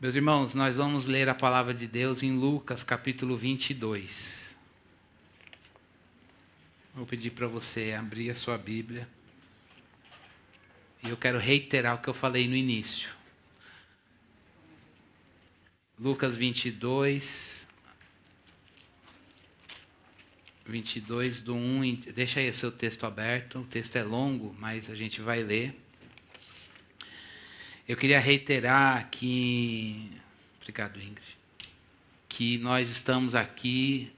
Meus irmãos, nós vamos ler a palavra de Deus em Lucas, capítulo 22. Vou pedir para você abrir a sua Bíblia. E eu quero reiterar o que eu falei no início. Lucas 22, do 1, deixa aí o seu texto aberto. O texto é longo, mas a gente vai ler. Eu queria reiterar que, obrigado, Ingrid, que nós estamos aqui,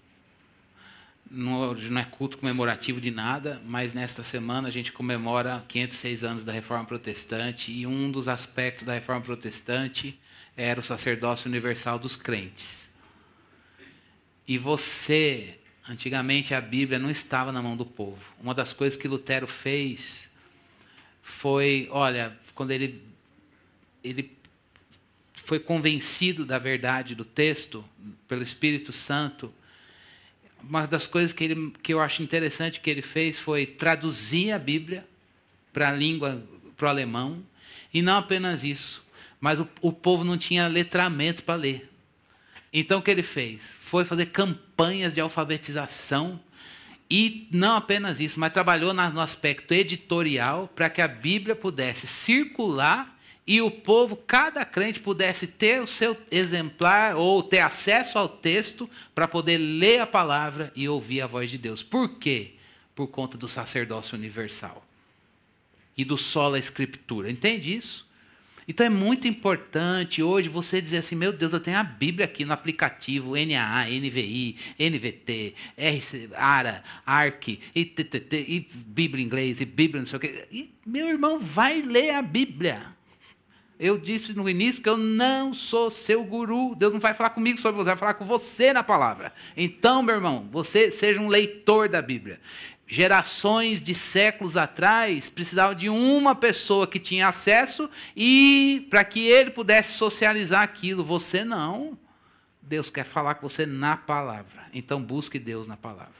hoje não é culto comemorativo de nada, mas nesta semana a gente comemora 506 anos da Reforma Protestante, e um dos aspectos da Reforma Protestante era o sacerdócio universal dos crentes. E você, antigamente a Bíblia não estava na mão do povo. Uma das coisas que Lutero fez foi, quando ele foi convencido da verdade do texto pelo Espírito Santo, uma das coisas que eu acho interessante que ele fez foi traduzir a Bíblia para a língua, para o alemão, e não apenas isso, mas o povo não tinha letramento para ler. Então o que ele fez? Foi fazer campanhas de alfabetização, e não apenas isso, mas trabalhou no aspecto editorial para que a Bíblia pudesse circular e o povo, cada crente, pudesse ter o seu exemplar ou ter acesso ao texto para poder ler a palavra e ouvir a voz de Deus. Por quê? Por conta do sacerdócio universal e do sola escritura. Entende isso? Então é muito importante hoje você dizer assim, meu Deus, eu tenho a Bíblia aqui no aplicativo NAA, NVI, NVT, ARA, ARC, e Bíblia em inglês, e Bíblia não sei o quê. E, meu irmão, vai ler a Bíblia. Eu disse no início que eu não sou seu guru. Deus não vai falar comigo sobre você, vai falar com você na palavra. Então, meu irmão, você seja um leitor da Bíblia. Gerações de séculos atrás precisavam de uma pessoa que tinha acesso e para que ele pudesse socializar aquilo. Você não. Deus quer falar com você na palavra. Então busque Deus na palavra.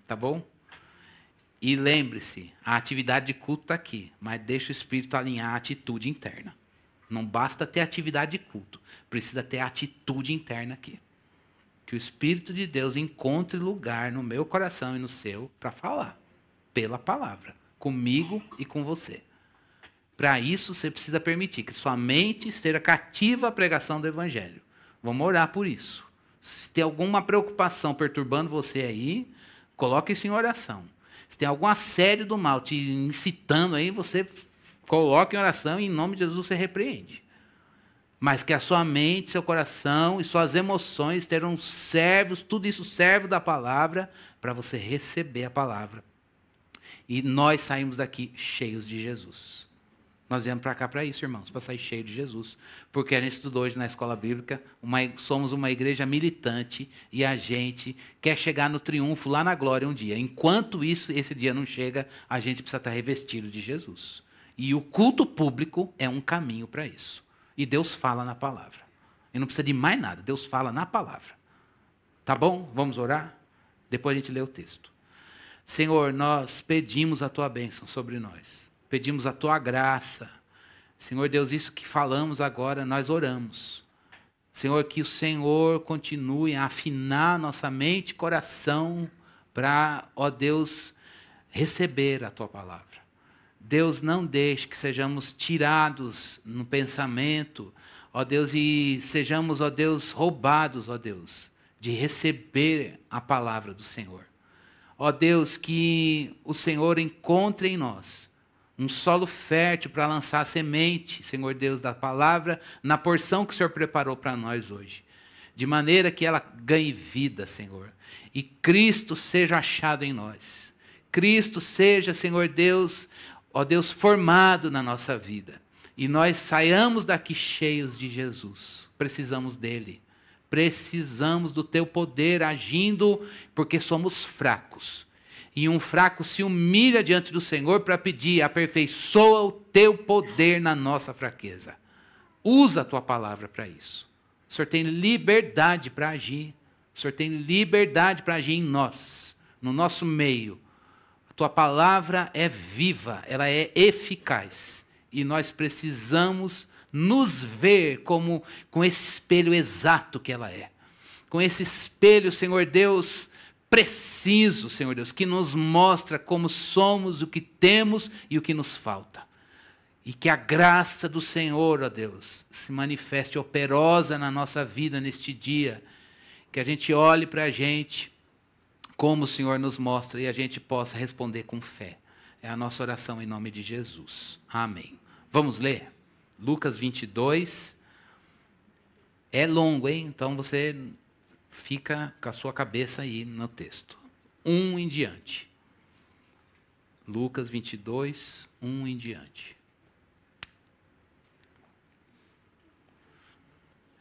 Tá bom? E lembre-se, a atividade de culto está aqui, mas deixa o Espírito alinhar a atitude interna. Não basta ter atividade de culto, precisa ter atitude interna aqui. Que o Espírito de Deus encontre lugar no meu coração e no seu para falar, pela palavra, comigo e com você. Para isso, você precisa permitir que sua mente esteja cativa à pregação do Evangelho. Vamos orar por isso. Se tem alguma preocupação perturbando você aí, coloque isso em oração. Se tem algum assédio do mal te incitando aí, você coloque em oração e em nome de Jesus você repreende. Mas que a sua mente, seu coração e suas emoções estejam servos, tudo isso servo da palavra, para você receber a palavra. E nós saímos daqui cheios de Jesus. Nós viemos para cá para isso, irmãos, para sair cheio de Jesus. Porque a gente estudou hoje na escola bíblica, somos uma igreja militante e a gente quer chegar no triunfo lá na glória um dia. Enquanto esse dia não chega, a gente precisa estar revestido de Jesus. E o culto público é um caminho para isso. E Deus fala na palavra. E não precisa de mais nada, Deus fala na palavra. Tá bom? Vamos orar? Depois a gente lê o texto. Senhor, nós pedimos a Tua bênção sobre nós. Pedimos a Tua graça. Senhor Deus, isso que falamos agora, nós oramos. Senhor, que o Senhor continue a afinar nossa mente e coração para, ó Deus, receber a Tua palavra. Deus, não deixe que sejamos tirados no pensamento, ó Deus, e sejamos, ó Deus, roubados, ó Deus, de receber a palavra do Senhor. Ó Deus, que o Senhor encontre em nós um solo fértil para lançar a semente, Senhor Deus, da palavra, na porção que o Senhor preparou para nós hoje. De maneira que ela ganhe vida, Senhor. E Cristo seja achado em nós. Cristo seja, Senhor Deus, ó Deus, formado na nossa vida. E nós saiamos daqui cheios de Jesus. Precisamos dele. Precisamos do teu poder agindo, porque somos fracos. E um fraco se humilha diante do Senhor para pedir, aperfeiçoa o teu poder na nossa fraqueza. Usa a tua palavra para isso. O Senhor tem liberdade para agir. O Senhor tem liberdade para agir em nós, no nosso meio. A tua palavra é viva, ela é eficaz. E nós precisamos nos ver como com esse espelho exato que ela é. Com esse espelho, Senhor Deus, preciso, Senhor Deus, que nos mostra como somos, o que temos e o que nos falta. E que a graça do Senhor, ó Deus, se manifeste operosa na nossa vida neste dia. Que a gente olhe para a gente como o Senhor nos mostra e a gente possa responder com fé. É a nossa oração em nome de Jesus. Amém. Vamos ler? Lucas 22. É longo, hein? Então você fica com a sua cabeça aí no texto. 1 em diante. Lucas 22, 1 em diante.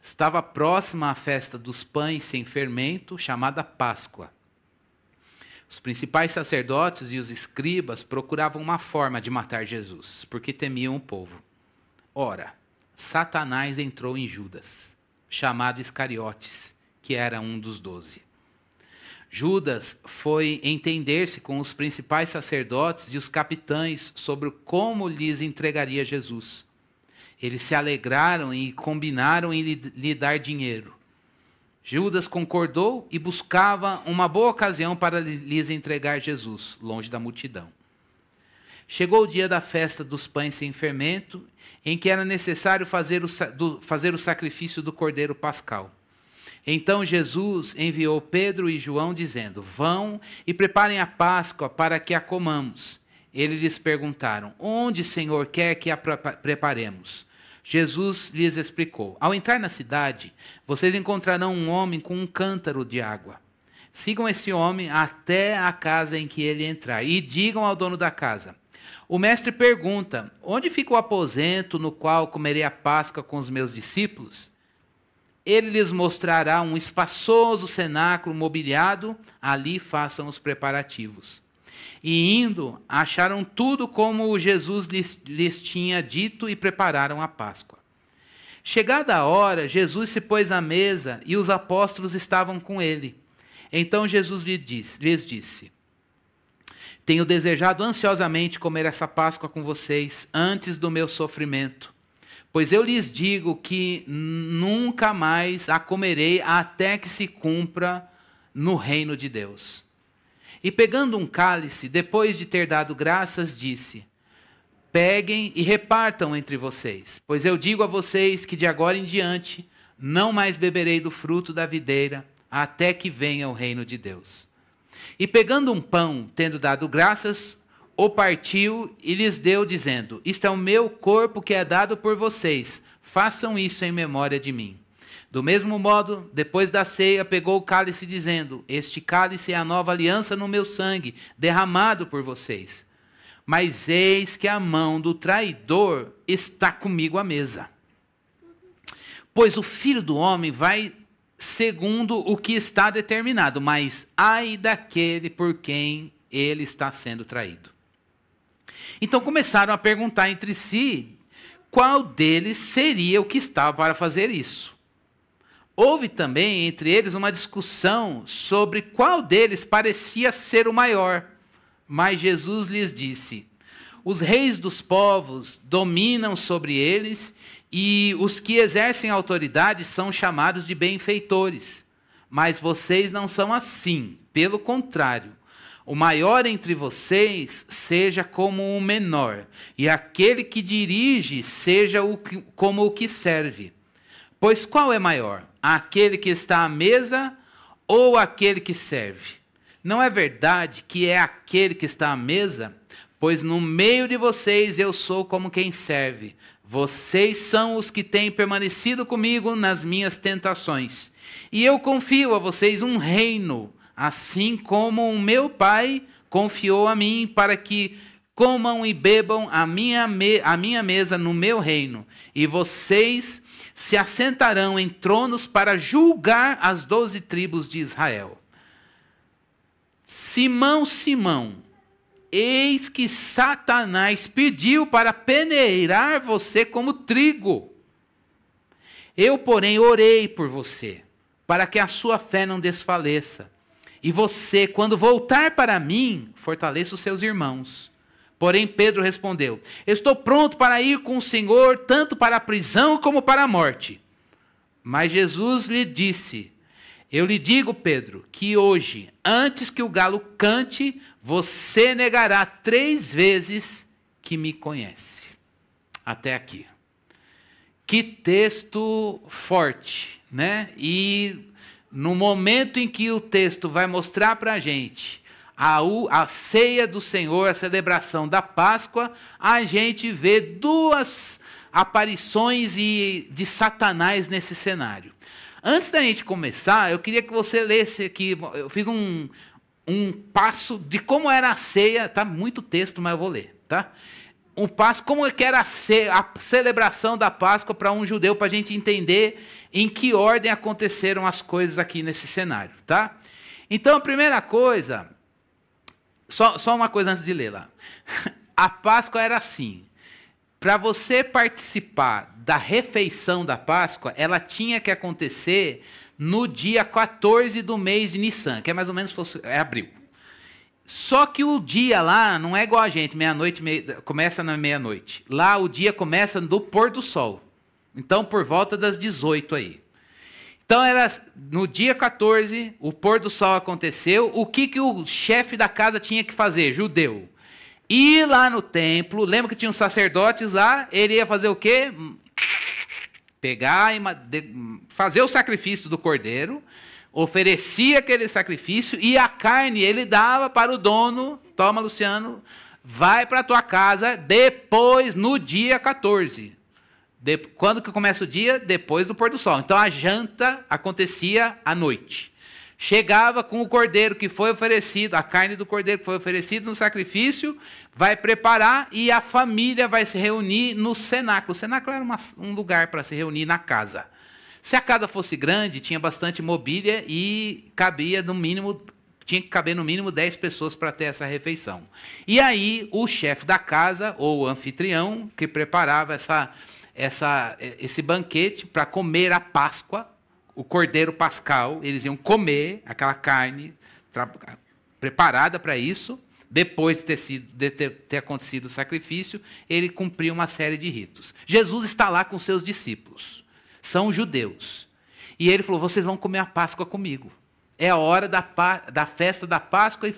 Estava próxima a festa dos pães sem fermento, chamada Páscoa. Os principais sacerdotes e os escribas procuravam uma forma de matar Jesus, porque temiam o povo. Ora, Satanás entrou em Judas, chamado Iscariotes, que era um dos 12. Judas foi entender-se com os principais sacerdotes e os capitães sobre como lhes entregaria Jesus. Eles se alegraram e combinaram em lhe dar dinheiro. Judas concordou e buscava uma boa ocasião para lhes entregar Jesus, longe da multidão. Chegou o dia da festa dos pães sem fermento, em que era necessário fazer o sacrifício do cordeiro pascal. Então Jesus enviou Pedro e João, dizendo: vão e preparem a Páscoa para que a comamos. Eles lhes perguntaram: onde, Senhor, quer que a preparemos? Jesus lhes explicou: ao entrar na cidade, vocês encontrarão um homem com um cântaro de água. Sigam esse homem até a casa em que ele entrar e digam ao dono da casa: o mestre pergunta: onde fica o aposento no qual comerei a Páscoa com os meus discípulos? Ele lhes mostrará um espaçoso cenáculo mobiliado, ali façam os preparativos. E indo, acharam tudo como Jesus lhes tinha dito e prepararam a Páscoa. Chegada a hora, Jesus se pôs à mesa e os apóstolos estavam com ele. Então Jesus lhes disse: tenho desejado ansiosamente comer essa Páscoa com vocês antes do meu sofrimento. Pois eu lhes digo que nunca mais a comerei até que se cumpra no reino de Deus. E pegando um cálice, depois de ter dado graças, disse: peguem e repartam entre vocês, pois eu digo a vocês que de agora em diante não mais beberei do fruto da videira, até que venha o reino de Deus. E pegando um pão, tendo dado graças, o partiu e lhes deu, dizendo: isto é o meu corpo que é dado por vocês, façam isso em memória de mim. Do mesmo modo, depois da ceia, pegou o cálice, dizendo: este cálice é a nova aliança no meu sangue, derramado por vocês. Mas eis que a mão do traidor está comigo à mesa. Pois o Filho do Homem vai segundo o que está determinado, mas ai daquele por quem ele está sendo traído. Então começaram a perguntar entre si qual deles seria o que estava para fazer isso. Houve também entre eles uma discussão sobre qual deles parecia ser o maior. Mas Jesus lhes disse: os reis dos povos dominam sobre eles, e os que exercem autoridade são chamados de benfeitores. Mas vocês não são assim, pelo contrário. O maior entre vocês seja como o menor, e aquele que dirige seja como o que serve. Pois qual é maior? Aquele que está à mesa ou aquele que serve? Não é verdade que é aquele que está à mesa? Pois no meio de vocês eu sou como quem serve. Vocês são os que têm permanecido comigo nas minhas tentações. E eu confio a vocês um reino, assim como o meu Pai confiou a mim, para que comam e bebam a minha mesa no meu reino. E vocês se assentarão em tronos para julgar as 12 tribos de Israel. Simão, Simão, eis que Satanás pediu para peneirar você como trigo. Eu, porém, orei por você, para que a sua fé não desfaleça. E você, quando voltar para mim, fortaleça os seus irmãos. Porém, Pedro respondeu: estou pronto para ir com o Senhor, tanto para a prisão como para a morte. Mas Jesus lhe disse: eu lhe digo, Pedro, que hoje, antes que o galo cante, você negará 3 vezes que me conhece. Até aqui. Que texto forte, né? E no momento em que o texto vai mostrar para a gente a ceia do Senhor, a celebração da Páscoa, a gente vê 2 aparições de Satanás nesse cenário. Antes da gente começar, eu queria que você lesse aqui, eu fiz um passo de como era a ceia, tá muito texto, mas eu vou ler, tá? Um passo, como que era a celebração da Páscoa para um judeu, para a gente entender em que ordem aconteceram as coisas aqui nesse cenário, tá? Então, a primeira coisa, só uma coisa antes de ler lá. A Páscoa era assim: para você participar da refeição da Páscoa, ela tinha que acontecer no dia 14 do mês de Nissan, que é mais ou menos abril. Só que o dia lá não é igual a gente, meia-noite, começa na meia-noite. Lá o dia começa do pôr do sol. Então, por volta das 18 aí. Então, era no dia 14, o pôr do sol aconteceu. O que o chefe da casa tinha que fazer, judeu? Ir lá no templo, lembra que tinha uns sacerdotes lá, ele ia fazer o quê? Pegar e fazer o sacrifício do cordeiro, oferecia aquele sacrifício e a carne ele dava para o dono. Toma, Luciano, vai para a tua casa depois, no dia 14. Quando que começa o dia? Depois do pôr do sol. Então a janta acontecia à noite. Chegava com o cordeiro que foi oferecido, a carne do cordeiro que foi oferecido no sacrifício, vai preparar e a família vai se reunir no cenáculo. O cenáculo era um lugar para se reunir na casa. Se a casa fosse grande, tinha bastante mobília e tinha que caber no mínimo 10 pessoas para ter essa refeição. E aí o chefe da casa, ou o anfitrião, que preparava esse banquete para comer a Páscoa, o cordeiro pascal, eles iam comer aquela carne preparada para isso. Depois de ter acontecido o sacrifício, ele cumpriu uma série de ritos. Jesus está lá com seus discípulos, são judeus. E ele falou: vocês vão comer a Páscoa comigo. É a hora da festa da Páscoa e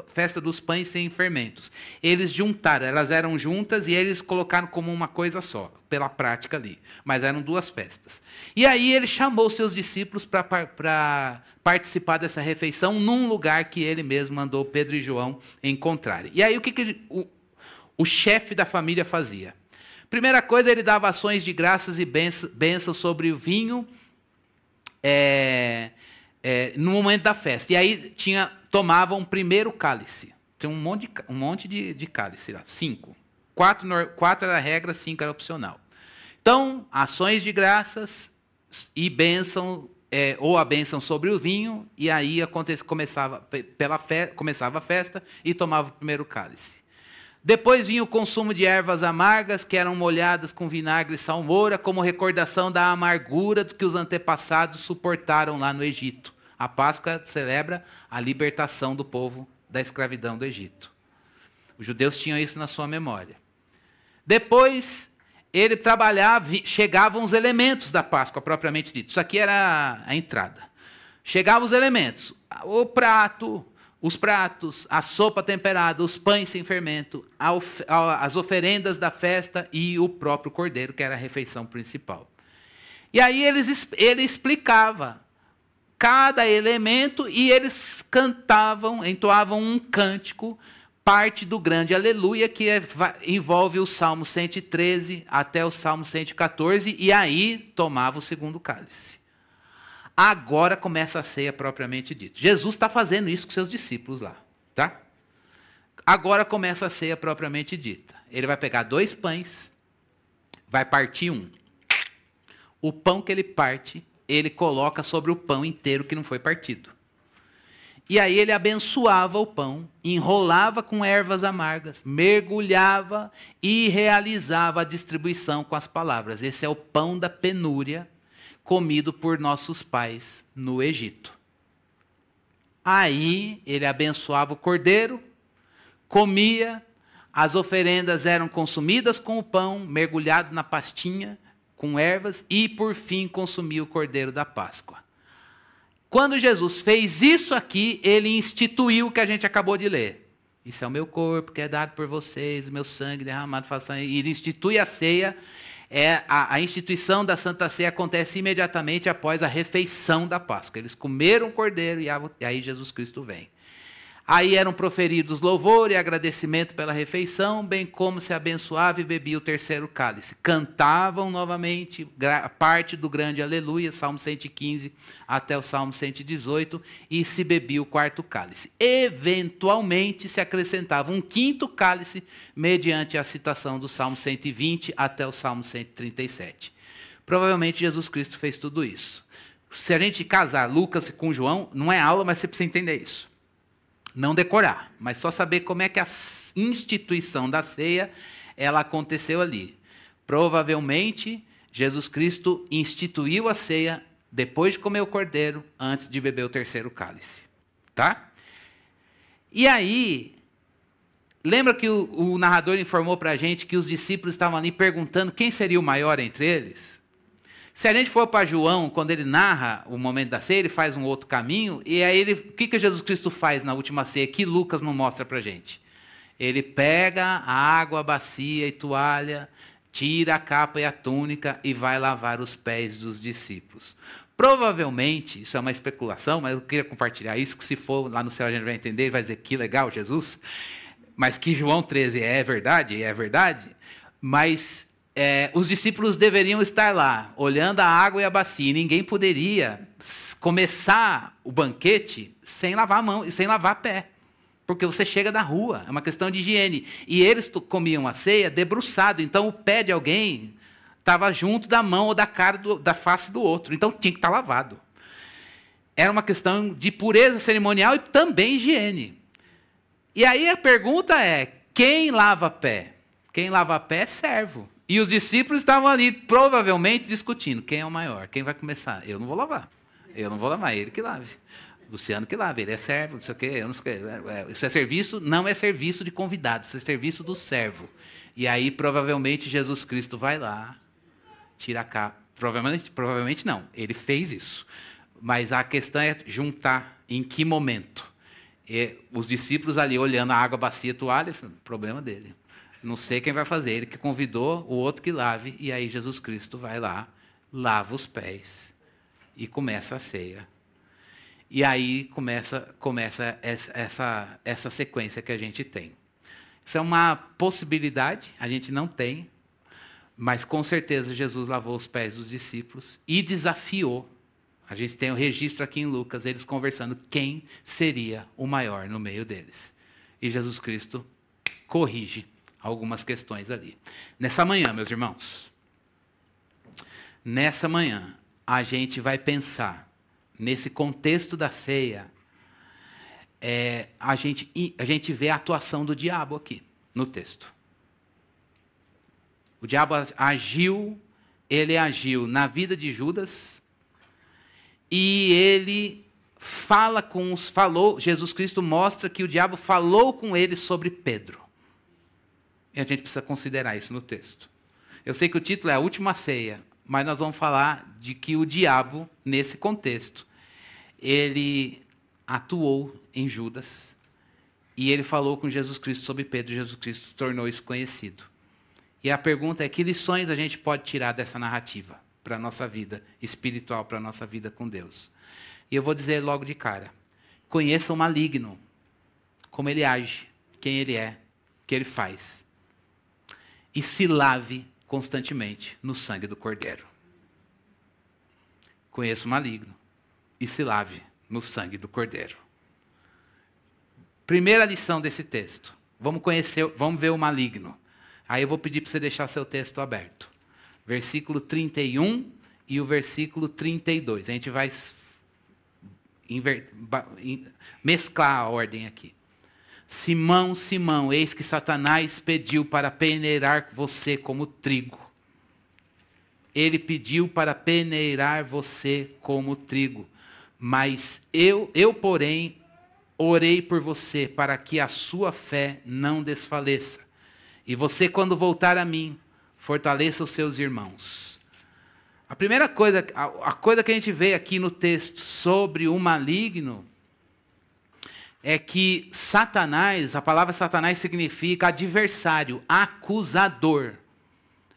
festa dos pães sem fermentos. Eles juntaram, elas eram juntas e eles colocaram como uma coisa só, pela prática ali. Mas eram 2 festas. E aí ele chamou seus discípulos para participar dessa refeição num lugar que ele mesmo mandou Pedro e João encontrarem. E aí o que o chefe da família fazia? Primeira coisa, ele dava ações de graças e bênçãos sobre o vinho, no momento da festa. E aí tomavam um primeiro cálice. Tem um monte de cálice lá. 5. 4 era a regra, 5 era opcional. Então, ações de graças e bênção, ou a bênção sobre o vinho, e aí começava a festa e tomava o primeiro cálice. Depois vinha o consumo de ervas amargas, que eram molhadas com vinagre e salmoura, como recordação da amargura do que os antepassados suportaram lá no Egito. A Páscoa celebra a libertação do povo da escravidão do Egito. Os judeus tinham isso na sua memória. Depois, ele chegavam os elementos da Páscoa, propriamente dito. Isso aqui era a entrada. Chegavam os elementos, os pratos, a sopa temperada, os pães sem fermento, as oferendas da festa e o próprio cordeiro, que era a refeição principal. E aí ele explicava cada elemento e eles entoavam um cântico, parte do grande aleluia, que envolve o Salmo 113 até o Salmo 114, e aí tomava o segundo cálice. Agora começa a ceia propriamente dita. Jesus está fazendo isso com seus discípulos lá, tá? Agora começa a ceia propriamente dita. Ele vai pegar 2 pães, vai partir um. O pão que ele parte, ele coloca sobre o pão inteiro que não foi partido. E aí ele abençoava o pão, enrolava com ervas amargas, mergulhava e realizava a distribuição com as palavras: esse é o pão da penúria, comido por nossos pais no Egito. Aí ele abençoava o cordeiro, comia, As oferendas eram consumidas com o pão, mergulhado na pastinha, com ervas, e, por fim, consumia o cordeiro da Páscoa. Quando Jesus fez isso aqui, ele instituiu o que a gente acabou de ler. Isso é o meu corpo, que é dado por vocês, o meu sangue derramado. E ele institui a ceia. A instituição da Santa Ceia acontece imediatamente após a refeição da Páscoa. Eles comeram o cordeiro e aí Jesus Cristo vem. Aí eram proferidos louvor e agradecimento pela refeição, bem como se abençoava e bebia o terceiro cálice. Cantavam novamente parte do grande aleluia, Salmo 115 até o Salmo 118, e se bebia o quarto cálice. Eventualmente se acrescentava um quinto cálice, mediante a citação do Salmo 120 até o Salmo 137. Provavelmente Jesus Cristo fez tudo isso. Se a gente casar Lucas com João, não é aula, mas você precisa entender isso. Não decorar, mas só saber como é que a instituição da ceia ela aconteceu ali. Provavelmente, Jesus Cristo instituiu a ceia depois de comer o cordeiro, antes de beber o terceiro cálice. Tá? E aí, lembra que o narrador informou para a gente que os discípulos estavam ali perguntando quem seria o maior entre eles? Se a gente for para João, quando ele narra o momento da ceia, ele faz um outro caminho, e aí o que Jesus Cristo faz na última ceia, que Lucas não mostra para a gente? Ele pega a água, a bacia e toalha, tira a capa e a túnica e vai lavar os pés dos discípulos. Provavelmente, isso é uma especulação, mas eu queria compartilhar isso, que se for lá no céu a gente vai entender, vai dizer que legal, Jesus, mas que João 13 é verdade, mas... os discípulos deveriam estar lá, olhando a água e a bacia, e ninguém poderia começar o banquete sem lavar a mão e sem lavar pé, porque você chega da rua, é uma questão de higiene. E eles comiam a ceia debruçado, então o pé de alguém estava junto da mão ou da cara da face do outro, então tinha que estar lavado. Era uma questão de pureza cerimonial e também higiene. E aí a pergunta é, quem lava pé? Quem lava pé é servo. E os discípulos estavam ali, provavelmente, discutindo. Quem é o maior? Quem vai começar? Eu não vou lavar. Ele que lave. Luciano que lave. Ele é servo, não sei o quê. Eu não sei o quê. Isso é serviço, não é serviço de convidado. Isso é serviço do servo. E aí, provavelmente, Jesus Cristo vai lá, tira a capa. Provavelmente não. Ele fez isso. Mas a questão é juntar em que momento. E os discípulos ali, olhando a água, bacia, toalha, problema dele. Não sei quem vai fazer, ele que convidou, o outro que lave, e aí Jesus Cristo vai lá, lava os pés e começa a ceia. E aí começa essa sequência que a gente tem. Isso é uma possibilidade, a gente não tem, mas com certeza Jesus lavou os pés dos discípulos e desafiou. A gente tem o registro aqui em Lucas, eles conversando quem seria o maior no meio deles. E Jesus Cristo corrige algumas questões ali. Nessa manhã, meus irmãos, a gente vai pensar, nesse contexto da ceia, a gente vê a atuação do diabo aqui, no texto. O diabo agiu na vida de Judas, e ele Jesus Cristo mostra que o diabo falou com ele sobre Pedro. E a gente precisa considerar isso no texto. Eu sei que o título é A Última Ceia, mas nós vamos falar de que o diabo, nesse contexto, ele atuou em Judas e ele falou com Jesus Cristo sobre Pedro, e Jesus Cristo tornou isso conhecido. E a pergunta é, que lições a gente pode tirar dessa narrativa para a nossa vida espiritual, para a nossa vida com Deus? E eu vou dizer logo de cara, conheça o maligno, como ele age, quem ele é, o que ele faz. E se lave constantemente no sangue do Cordeiro. Conheça o maligno e se lave no sangue do Cordeiro. Primeira lição desse texto. Vamos ver o maligno. Aí eu vou pedir para você deixar seu texto aberto. Versículo 31 e o versículo 32. A gente vai mesclar a ordem aqui. Simão, Simão, eis que Satanás pediu para peneirar você como trigo. Ele pediu para peneirar você como trigo. Mas eu, porém, orei por você para que a sua fé não desfaleça. E você, quando voltar a mim, fortaleça os seus irmãos. A primeira coisa, a coisa que a gente vê aqui no texto sobre o maligno, é que Satanás, a palavra Satanás significa adversário, acusador.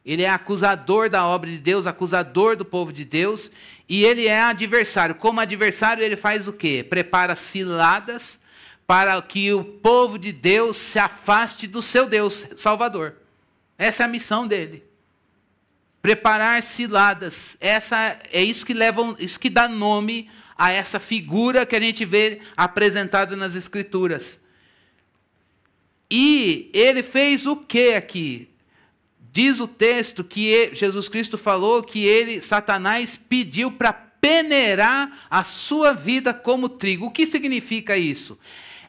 Ele é acusador da obra de Deus, acusador do povo de Deus, e ele é adversário. Como adversário, ele faz o quê? Prepara ciladas para que o povo de Deus se afaste do seu Deus Salvador. Essa é a missão dele. Preparar ciladas. Isso que dá nome a essa figura que a gente vê apresentada nas Escrituras. E ele fez o que aqui? Diz o texto que Jesus Cristo falou que Satanás pediu para peneirar a sua vida como trigo. O que significa isso?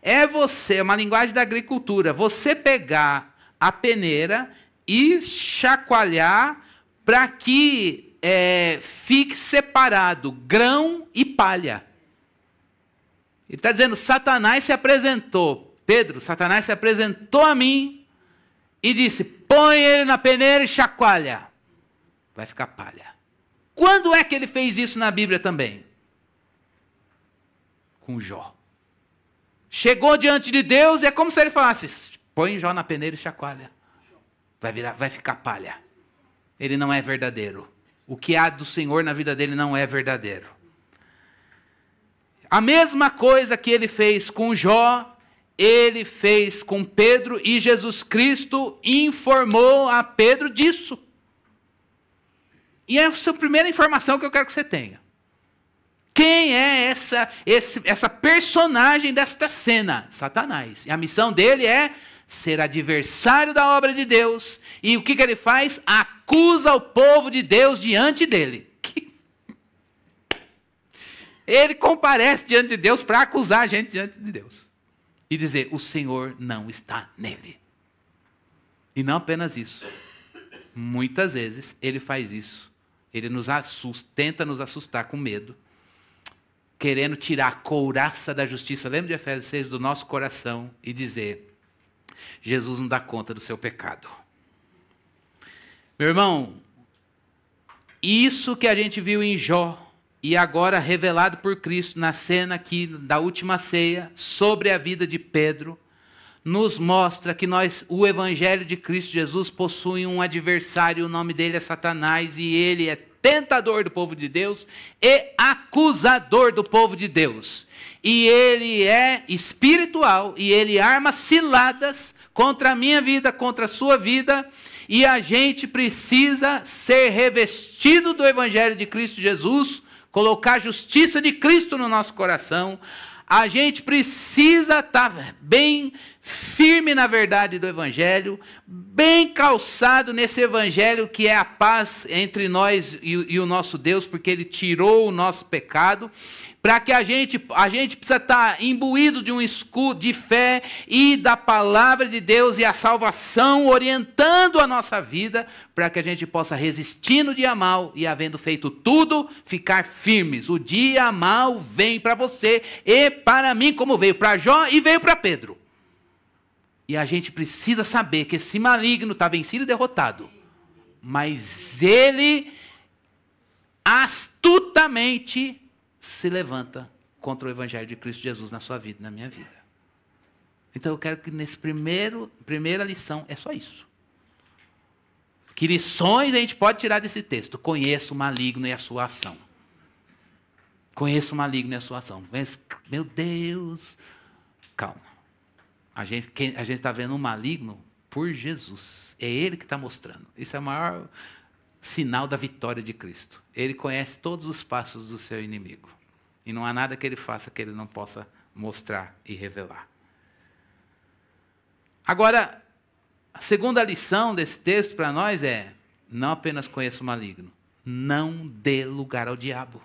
É uma linguagem da agricultura, você pegar a peneira e chacoalhar para que fique separado grão e palha. Ele está dizendo, Satanás se apresentou, Pedro, Satanás se apresentou a mim e disse, põe ele na peneira e chacoalha. Vai ficar palha. Quando é que ele fez isso na Bíblia também? Com Jó. Chegou diante de Deus e é como se ele falasse, põe Jó na peneira e chacoalha. Vai ficar palha. Ele não é verdadeiro. O que há do Senhor na vida dele não é verdadeiro. A mesma coisa que ele fez com Jó, ele fez com Pedro, e Jesus Cristo informou a Pedro disso. E é a sua primeira informação que eu quero que você tenha. Quem é essa personagem desta cena? Satanás. E a missão dele é ser adversário da obra de Deus. E o que ele faz? Acusa o povo de Deus diante dele. Ele comparece diante de Deus para acusar a gente diante de Deus. E dizer, o Senhor não está nele. E não apenas isso. Muitas vezes ele faz isso. Ele nos assusta, tenta nos assustar com medo, querendo tirar a couraça da justiça, lembra de Efésios 6, do nosso coração, e dizer, Jesus não dá conta do seu pecado. Meu irmão, isso que a gente viu em Jó, e agora revelado por Cristo na cena aqui da última ceia, sobre a vida de Pedro, nos mostra que o Evangelho de Cristo Jesus possui um adversário, o nome dele é Satanás, e ele é tentador do povo de Deus e acusador do povo de Deus. E ele é espiritual, e ele arma ciladas contra a minha vida, contra a sua vida, e a gente precisa ser revestido do Evangelho de Cristo Jesus, colocar a justiça de Cristo no nosso coração. A gente precisa estar bem firme na verdade do Evangelho, bem calçado nesse Evangelho que é a paz entre nós e o nosso Deus, porque Ele tirou o nosso pecado, para que a gente precisa estar imbuído de um escudo de fé e da palavra de Deus e a salvação orientando a nossa vida, para que a gente possa resistir no dia mal e, havendo feito tudo, ficar firmes. O dia mal vem para você e para mim, como veio para Jó e veio para Pedro. E a gente precisa saber que esse maligno está vencido e derrotado, mas ele astutamente se levanta contra o Evangelho de Cristo Jesus na sua vida, na minha vida. Então eu quero que nesse primeira lição é só isso. Que lições a gente pode tirar desse texto? Conheça o maligno e a sua ação. Conheça o maligno e a sua ação. Mas, meu Deus, calma. A gente está vendo um maligno por Jesus. É Ele que está mostrando. Isso é o maior sinal da vitória de Cristo. Ele conhece todos os passos do seu inimigo. E não há nada que Ele faça que Ele não possa mostrar e revelar. Agora, a segunda lição desse texto para nós é, não apenas conheça o maligno, não dê lugar ao diabo.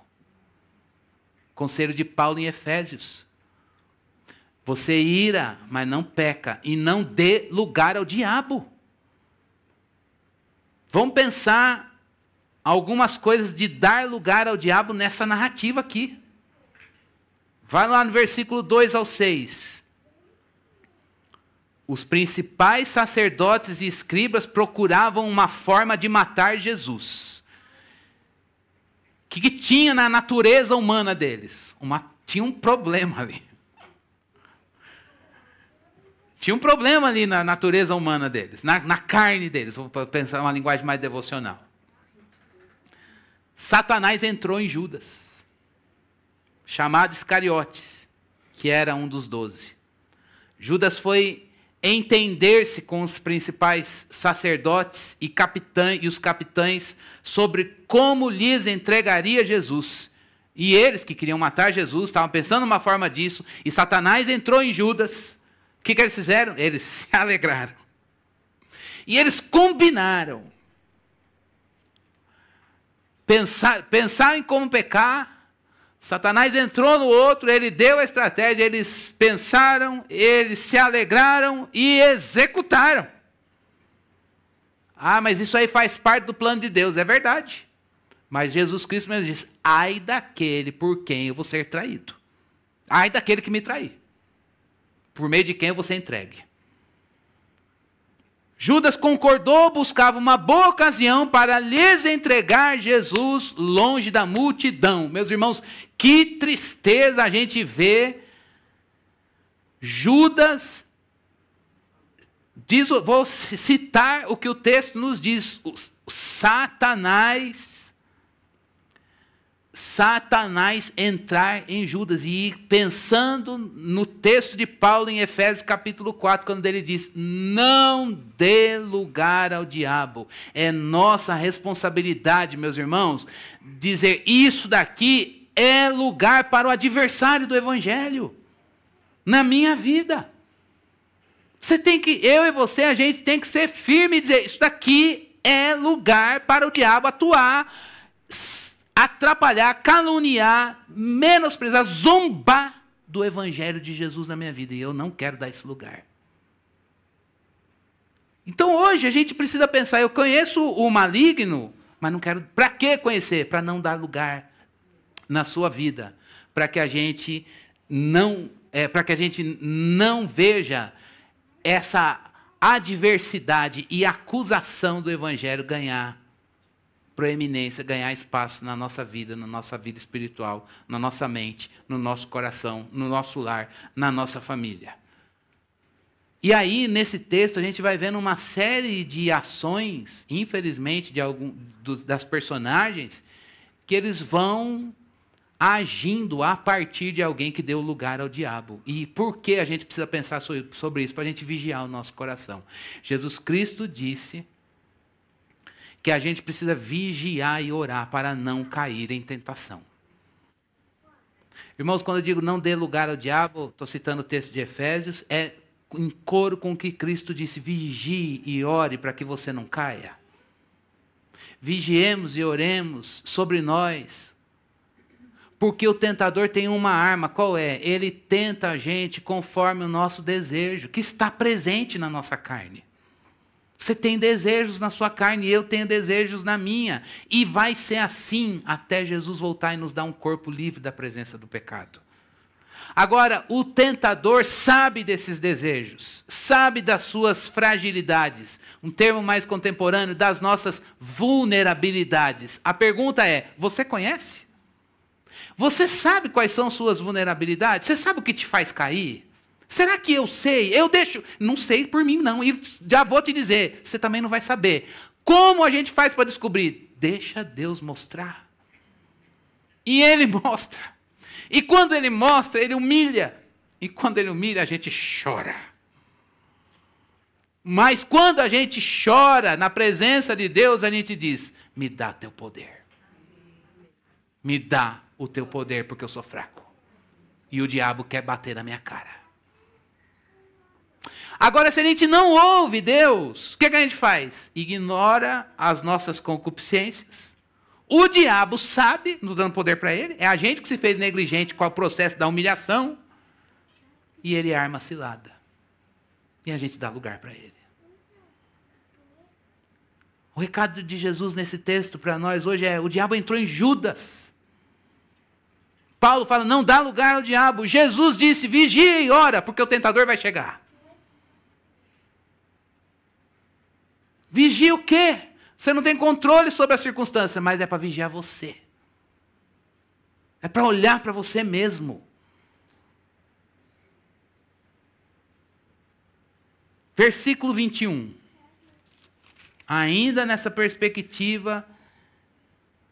Conselho de Paulo em Efésios. Você ira, mas não peca, e não dê lugar ao diabo. Vamos pensar algumas coisas de dar lugar ao diabo nessa narrativa aqui. Vai lá no versículo 2 ao 6. os principais sacerdotes e escribas procuravam uma forma de matar Jesus. O que tinha na natureza humana deles? Tinha um problema ali. Tinha um problema ali na natureza humana deles, na carne deles. Vou pensar uma linguagem mais devocional. Satanás entrou em Judas, chamado Iscariotes, que era um dos 12. Judas foi entender-se com os principais sacerdotes e os capitães sobre como lhes entregaria Jesus. E eles que queriam matar Jesus estavam pensando numa forma disso, e Satanás entrou em Judas. O que eles fizeram? Eles se alegraram. E eles combinaram. Pensaram em como pecar. Satanás entrou no outro, ele deu a estratégia, eles pensaram, eles se alegraram e executaram. Ah, mas isso aí faz parte do plano de Deus, é verdade. Mas Jesus Cristo mesmo disse, ai daquele por quem eu vou ser traído. Ai daquele que me trair. Por meio de quem eu vou ser entregue. Judas concordou, buscava uma boa ocasião para lhes entregar Jesus longe da multidão. Meus irmãos, que tristeza a gente vê Judas, vou citar o que o texto nos diz, Satanás entrar em Judas. E pensando no texto de Paulo em Efésios capítulo 4, quando ele diz, não dê lugar ao diabo. É nossa responsabilidade, meus irmãos, dizer isso daqui é lugar para o adversário do evangelho. Na minha vida. Eu e você, a gente tem que ser firme e dizer, isso daqui é lugar para o diabo atuar, atrapalhar, caluniar, menosprezar, zombar do evangelho de Jesus na minha vida. E eu não quero dar esse lugar. Então hoje a gente precisa pensar, eu conheço o maligno, mas não quero. Para que conhecer? Para não dar lugar na sua vida. Para que a gente não veja essa adversidade e acusação do evangelho ganhar proeminência, ganhar espaço na nossa vida espiritual, na nossa mente, no nosso coração, no nosso lar, na nossa família. E aí, nesse texto, a gente vai vendo uma série de ações, infelizmente, das personagens, que eles vão agindo a partir de alguém que deu lugar ao diabo. E por que a gente precisa pensar sobre isso? Para a gente vigiar o nosso coração. Jesus Cristo disse que a gente precisa vigiar e orar para não cair em tentação. Irmãos, quando eu digo não dê lugar ao diabo, estou citando o texto de Efésios, é em coro com o que Cristo disse, vigie e ore para que você não caia. Vigiemos e oremos sobre nós, porque o tentador tem uma arma, qual é? Ele tenta a gente conforme o nosso desejo, que está presente na nossa carne. Você tem desejos na sua carne, eu tenho desejos na minha. E vai ser assim até Jesus voltar e nos dar um corpo livre da presença do pecado. Agora, o tentador sabe desses desejos, sabe das suas fragilidades. Um termo mais contemporâneo, das nossas vulnerabilidades. A pergunta é, você conhece? Você sabe quais são suas vulnerabilidades? Você sabe o que te faz cair? Será que eu sei? Eu deixo. Não sei por mim, não. E já vou te dizer, você também não vai saber. Como a gente faz para descobrir? Deixa Deus mostrar. E Ele mostra. E quando Ele mostra, Ele humilha. E quando Ele humilha, a gente chora. Mas quando a gente chora na presença de Deus, a gente diz, me dá teu poder. Me dá o teu poder, porque eu sou fraco. E o diabo quer bater na minha cara. Agora, se a gente não ouve Deus, o que a gente faz? Ignora as nossas concupiscências. O diabo sabe, nos dando poder para ele. É a gente que se fez negligente com o processo da humilhação. E ele arma a cilada. E a gente dá lugar para ele. O recado de Jesus nesse texto para nós hoje é, o diabo entrou em Judas. Paulo fala, não dá lugar ao diabo. Jesus disse, vigia e ora, porque o tentador vai chegar. Vigia o quê? Você não tem controle sobre a circunstância, mas é para vigiar você. É para olhar para você mesmo. Versículo 21. Ainda nessa perspectiva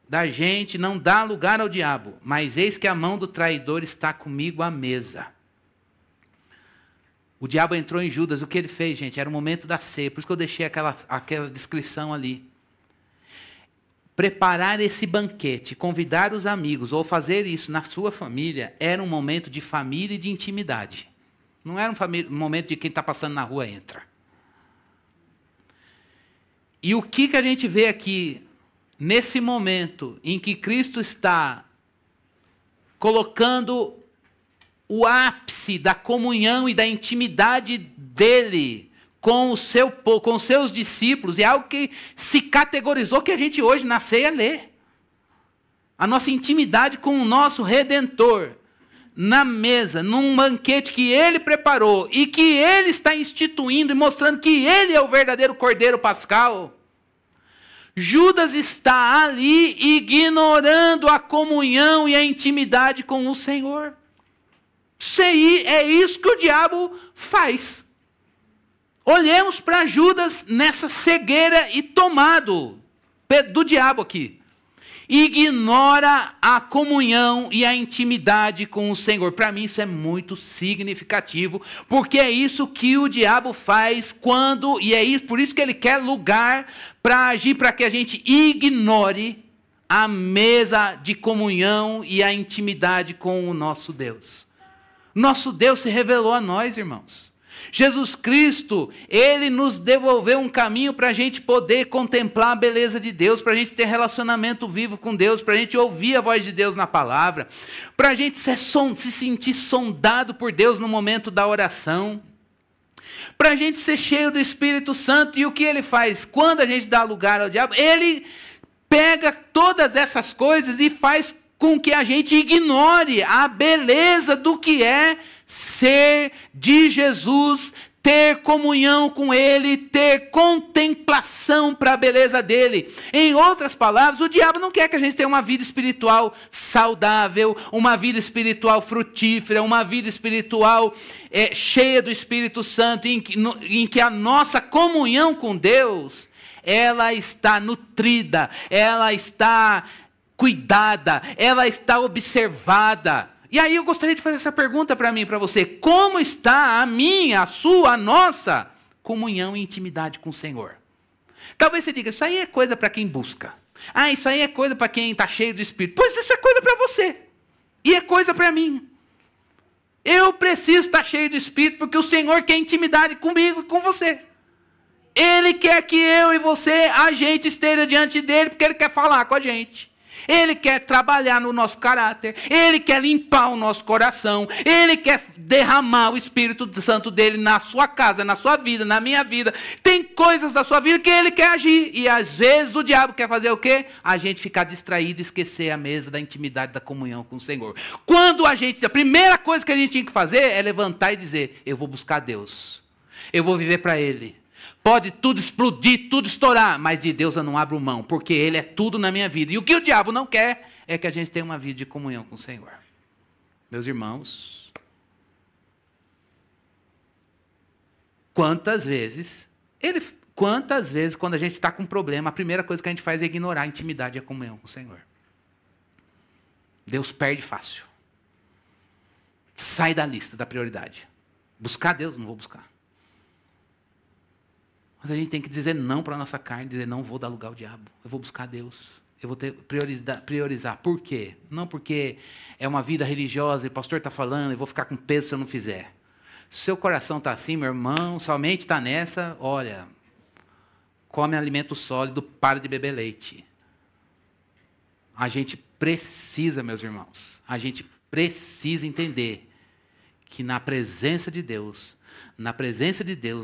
da gente não dar lugar ao diabo, mas eis que a mão do traidor está comigo à mesa. O diabo entrou em Judas, o que ele fez, gente? Era o momento da ceia, por isso que eu deixei aquela descrição ali. Preparar esse banquete, convidar os amigos, ou fazer isso na sua família, era um momento de família e de intimidade. Não era um momento de quem está passando na rua entra. E o que a gente vê aqui, nesse momento em que Cristo está colocando o ápice da comunhão e da intimidade dele com os seus discípulos, é algo que se categorizou que a gente hoje na ceia lê. A nossa intimidade com o nosso Redentor, na mesa, num banquete que ele preparou e que ele está instituindo e mostrando que ele é o verdadeiro Cordeiro Pascal. Judas está ali ignorando a comunhão e a intimidade com o Senhor. É isso que o diabo faz. Olhemos para Judas nessa cegueira e tomado do diabo aqui. Ignora a comunhão e a intimidade com o Senhor. Para mim isso é muito significativo, porque é isso que o diabo faz por isso que ele quer lugar para agir, para que a gente ignore a mesa de comunhão e a intimidade com o nosso Deus. Nosso Deus se revelou a nós, irmãos. Jesus Cristo, Ele nos devolveu um caminho para a gente poder contemplar a beleza de Deus, para a gente ter relacionamento vivo com Deus, para a gente ouvir a voz de Deus na palavra, para a gente se sentir sondado por Deus no momento da oração, para a gente ser cheio do Espírito Santo. E o que Ele faz? Quando a gente dá lugar ao diabo, Ele pega todas essas coisas e faz com que a gente ignore a beleza do que é ser de Jesus, ter comunhão com Ele, ter contemplação para a beleza dEle. Em outras palavras, o diabo não quer que a gente tenha uma vida espiritual saudável, uma vida espiritual frutífera, uma vida espiritual cheia do Espírito Santo, em que a nossa comunhão com Deus, ela está nutrida, ela está cuidada, ela está observada. E aí eu gostaria de fazer essa pergunta para mim e para você. Como está a minha, a sua, a nossa comunhão e intimidade com o Senhor? Talvez você diga, isso aí é coisa para quem busca. Isso aí é coisa para quem está cheio do Espírito. Pois isso é coisa para você. E é coisa para mim. Eu preciso estar cheio do Espírito porque o Senhor quer intimidade comigo e com você. Ele quer que eu e você, a gente esteja diante dele porque Ele quer falar com a gente. Ele quer trabalhar no nosso caráter, Ele quer limpar o nosso coração, Ele quer derramar o Espírito Santo dEle na sua casa, na sua vida, na minha vida. Tem coisas da sua vida que Ele quer agir, e às vezes o diabo quer fazer o quê? A gente ficar distraído e esquecer a mesa da intimidade, da comunhão com o Senhor. A primeira coisa que a gente tinha que fazer é levantar e dizer, eu vou buscar Deus, eu vou viver para Ele. Pode tudo explodir, tudo estourar, mas de Deus eu não abro mão, porque Ele é tudo na minha vida. E o que o diabo não quer é que a gente tenha uma vida de comunhão com o Senhor. Meus irmãos, quantas vezes, quando a gente está com um problema, a primeira coisa que a gente faz é ignorar a intimidade e a comunhão com o Senhor. Deus perde fácil. Sai da lista da prioridade. Buscar Deus, não vou buscar. Mas a gente tem que dizer não para a nossa carne, dizer não vou dar lugar ao diabo, eu vou buscar Deus, eu vou priorizar. Por quê? Não porque é uma vida religiosa e o pastor está falando, eu vou ficar com peso se eu não fizer. Se o seu coração está assim, meu irmão, somente está nessa, olha, come alimento sólido, para de beber leite. A gente precisa, meus irmãos, a gente precisa entender que na presença de Deus,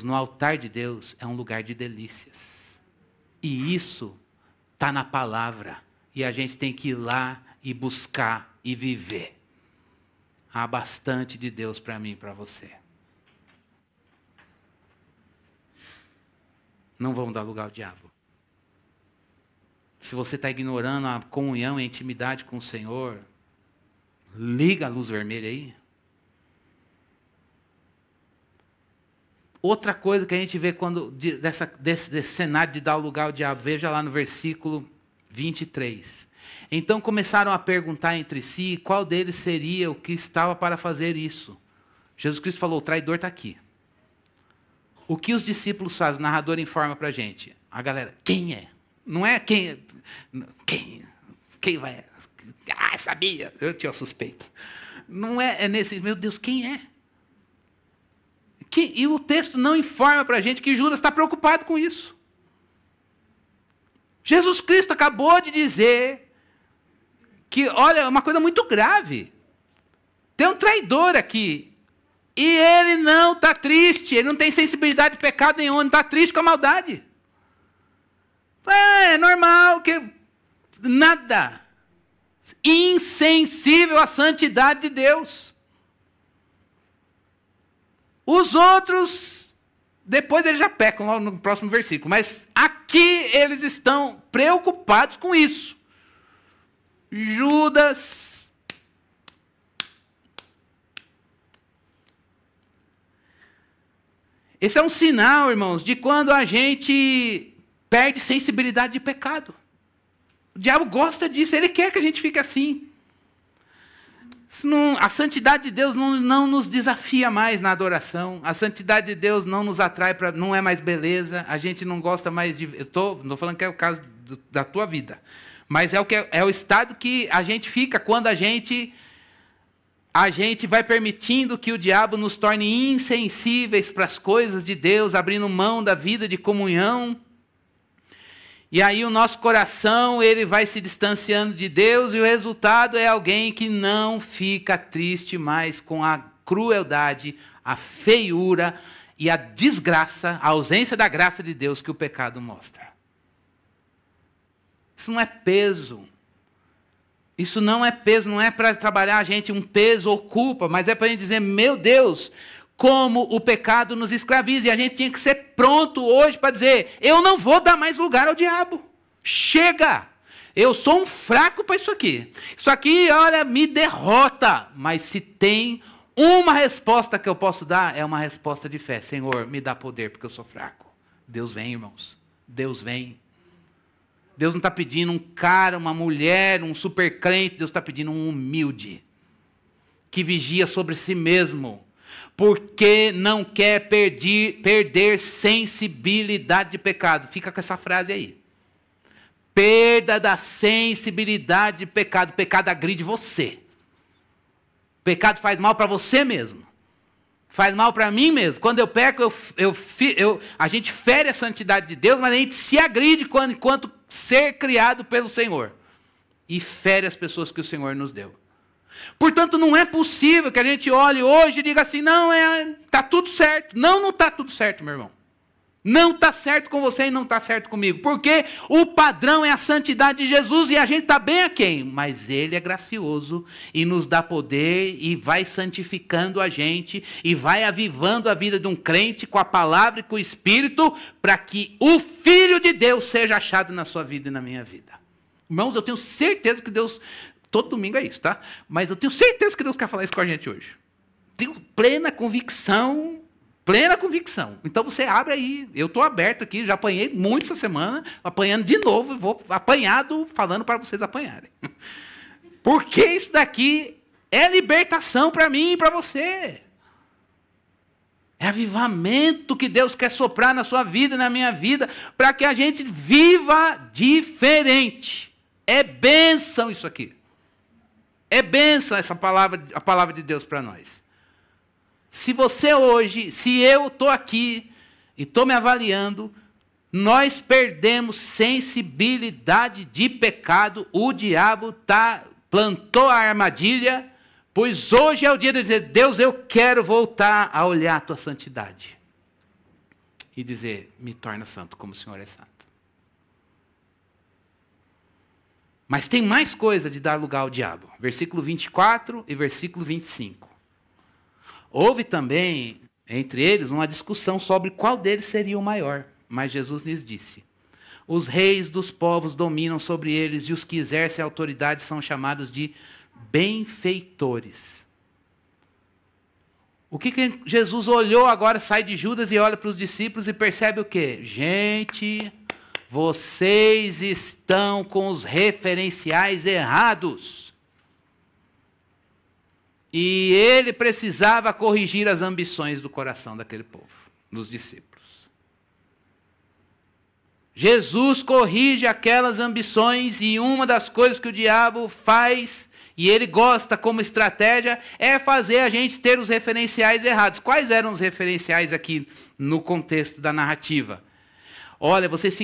no altar de Deus, é um lugar de delícias. E isso está na palavra. E a gente tem que ir lá e buscar e viver. Há bastante de Deus para mim e para você. não vão dar lugar ao diabo. Se você está ignorando a comunhão e a intimidade com o Senhor, liga a luz vermelha aí. Outra coisa que a gente vê desse cenário de dar lugar ao diabo, veja lá no versículo 23. Então começaram a perguntar entre si qual deles seria o que estava para fazer isso. Jesus Cristo falou, o traidor está aqui. O que os discípulos fazem? O narrador informa para a gente. A galera, quem é? Não é quem. Quem vai? Ah, sabia. Eu tinha suspeito. Não é nesse. Meu Deus, quem é? E o texto não informa para a gente que Judas está preocupado com isso. Jesus Cristo acabou de dizer que, olha, uma coisa muito grave. Tem um traidor aqui. E ele não está triste. Ele não tem sensibilidade de pecado nenhum. Não está triste com a maldade. É normal que nada. Insensível à santidade de Deus. Os outros, depois eles já pecam lá no próximo versículo. Mas aqui eles estão preocupados com isso. Judas. Esse é um sinal, irmãos, de quando a gente perde sensibilidade de pecado. O diabo gosta disso, ele quer que a gente fique assim. A santidade de Deus não nos desafia mais na adoração. A santidade de Deus não nos atrai, não é mais beleza. A gente não gosta mais de... não estou falando que é o caso da tua vida. Mas é o estado que a gente fica quando a gente vai permitindo que o diabo nos torne insensíveis para as coisas de Deus, abrindo mão da vida de comunhão. E aí o nosso coração, ele vai se distanciando de Deus, e o resultado é alguém que não fica triste mais com a crueldade, a feiura e a desgraça, a ausência da graça de Deus que o pecado mostra. Isso não é peso. Isso não é peso, não é para trabalhar a gente um peso ou culpa, mas é para a gente dizer, meu Deus, como o pecado nos escraviza. E a gente tinha que ser pronto hoje para dizer, eu não vou dar mais lugar ao diabo. Chega! Eu sou um fraco para isso aqui. Isso aqui, olha, me derrota. Mas se tem uma resposta que eu posso dar, é uma resposta de fé. Senhor, me dá poder, porque eu sou fraco. Deus vem, irmãos. Deus vem. Deus não está pedindo um cara, uma mulher, um super crente. Deus está pedindo um humilde, que vigia sobre si mesmo, porque não quer perder sensibilidade de pecado. Fica com essa frase aí. Perda da sensibilidade de pecado. O pecado agride você. O pecado faz mal para você mesmo. Faz mal para mim mesmo. Quando eu peco, a gente fere a santidade de Deus, mas a gente se agride enquanto ser criado pelo Senhor. E fere as pessoas que o Senhor nos deu. Portanto, não é possível que a gente olhe hoje e diga assim, não, está tudo certo. Não está tudo certo, meu irmão. Não está certo com você e não está certo comigo. Porque o padrão é a santidade de Jesus e a gente está bem aquém. Mas Ele é gracioso e nos dá poder e vai santificando a gente e vai avivando a vida de um crente com a palavra e com o Espírito para que o Filho de Deus seja achado na sua vida e na minha vida. Irmãos, eu tenho certeza que Deus... Todo domingo é isso, tá? Mas eu tenho certeza que Deus quer falar isso com a gente hoje. Tenho plena convicção. Plena convicção. Então você abre aí. Eu estou aberto aqui, já apanhei muito essa semana, apanhando de novo, vou apanhado, falando para vocês apanharem. Porque isso daqui é libertação para mim e para você. É avivamento que Deus quer soprar na sua vida e na minha vida, para que a gente viva diferente. É bênção isso aqui. É bênção essa palavra, a palavra de Deus para nós. Se você hoje, se eu estou aqui e estou me avaliando, nós perdemos sensibilidade de pecado, o diabo plantou a armadilha, pois hoje é o dia de dizer, Deus, eu quero voltar a olhar a tua santidade. E dizer, me torna santo como o Senhor é santo. Mas tem mais coisa de dar lugar ao diabo. Versículo 24 e versículo 25. Houve também, entre eles, uma discussão sobre qual deles seria o maior. Mas Jesus lhes disse: os reis dos povos dominam sobre eles, e os que exercem autoridade são chamados de benfeitores. O que Jesus olhou agora, sai de Judas e olha para os discípulos e percebe o quê? Gente, vocês estão com os referenciais errados. E ele precisava corrigir as ambições do coração daquele povo, dos discípulos. Jesus corrige aquelas ambições, e uma das coisas que o diabo faz, e ele gosta como estratégia, é fazer a gente ter os referenciais errados. Quais eram os referenciais aqui no contexto da narrativa? Olha, vocês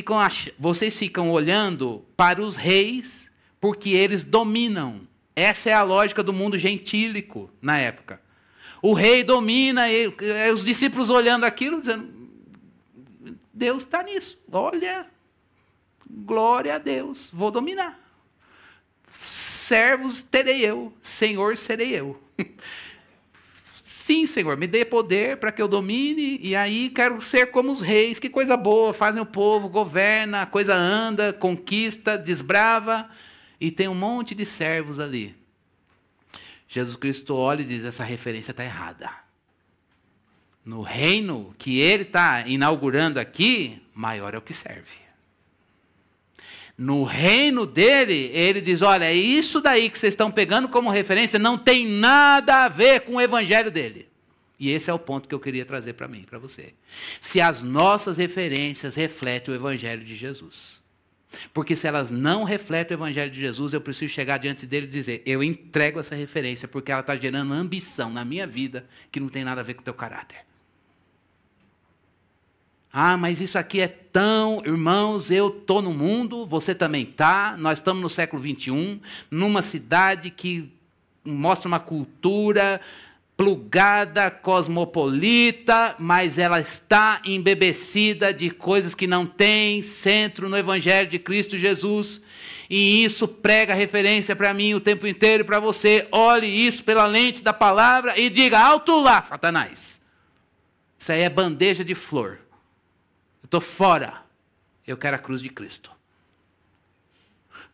ficam olhando para os reis porque eles dominam. Essa é a lógica do mundo gentílico na época. O rei domina, os discípulos olhando aquilo, dizendo: Deus está nisso. Olha, glória a Deus, vou dominar. Servos terei eu, Senhor serei eu. Sim, Senhor, me dê poder para que eu domine, e aí quero ser como os reis. Que coisa boa, fazem o povo, governa, a coisa anda, conquista, desbrava, e tem um monte de servos ali. Jesus Cristo olha e diz: essa referência está errada. No reino que ele está inaugurando aqui, maior é o que serve. No reino dele, ele diz: olha, isso daí que vocês estão pegando como referência não tem nada a ver com o evangelho dele. E esse é o ponto que eu queria trazer para mim, para você. Se as nossas referências refletem o evangelho de Jesus. Porque se elas não refletem o evangelho de Jesus, eu preciso chegar diante dele e dizer: eu entrego essa referência porque ela está gerando ambição na minha vida que não tem nada a ver com o teu caráter. Ah, mas isso aqui é tão... Irmãos, eu estou no mundo, você também está. Nós estamos no século XXI, numa cidade que mostra uma cultura plugada, cosmopolita, mas ela está embebecida de coisas que não têm centro no Evangelho de Cristo Jesus. E isso prega referência para mim o tempo inteiro e para você. Olhe isso pela lente da palavra e diga: alto lá, Satanás. Isso aí é bandeja de flor. Estou fora, eu quero a cruz de Cristo.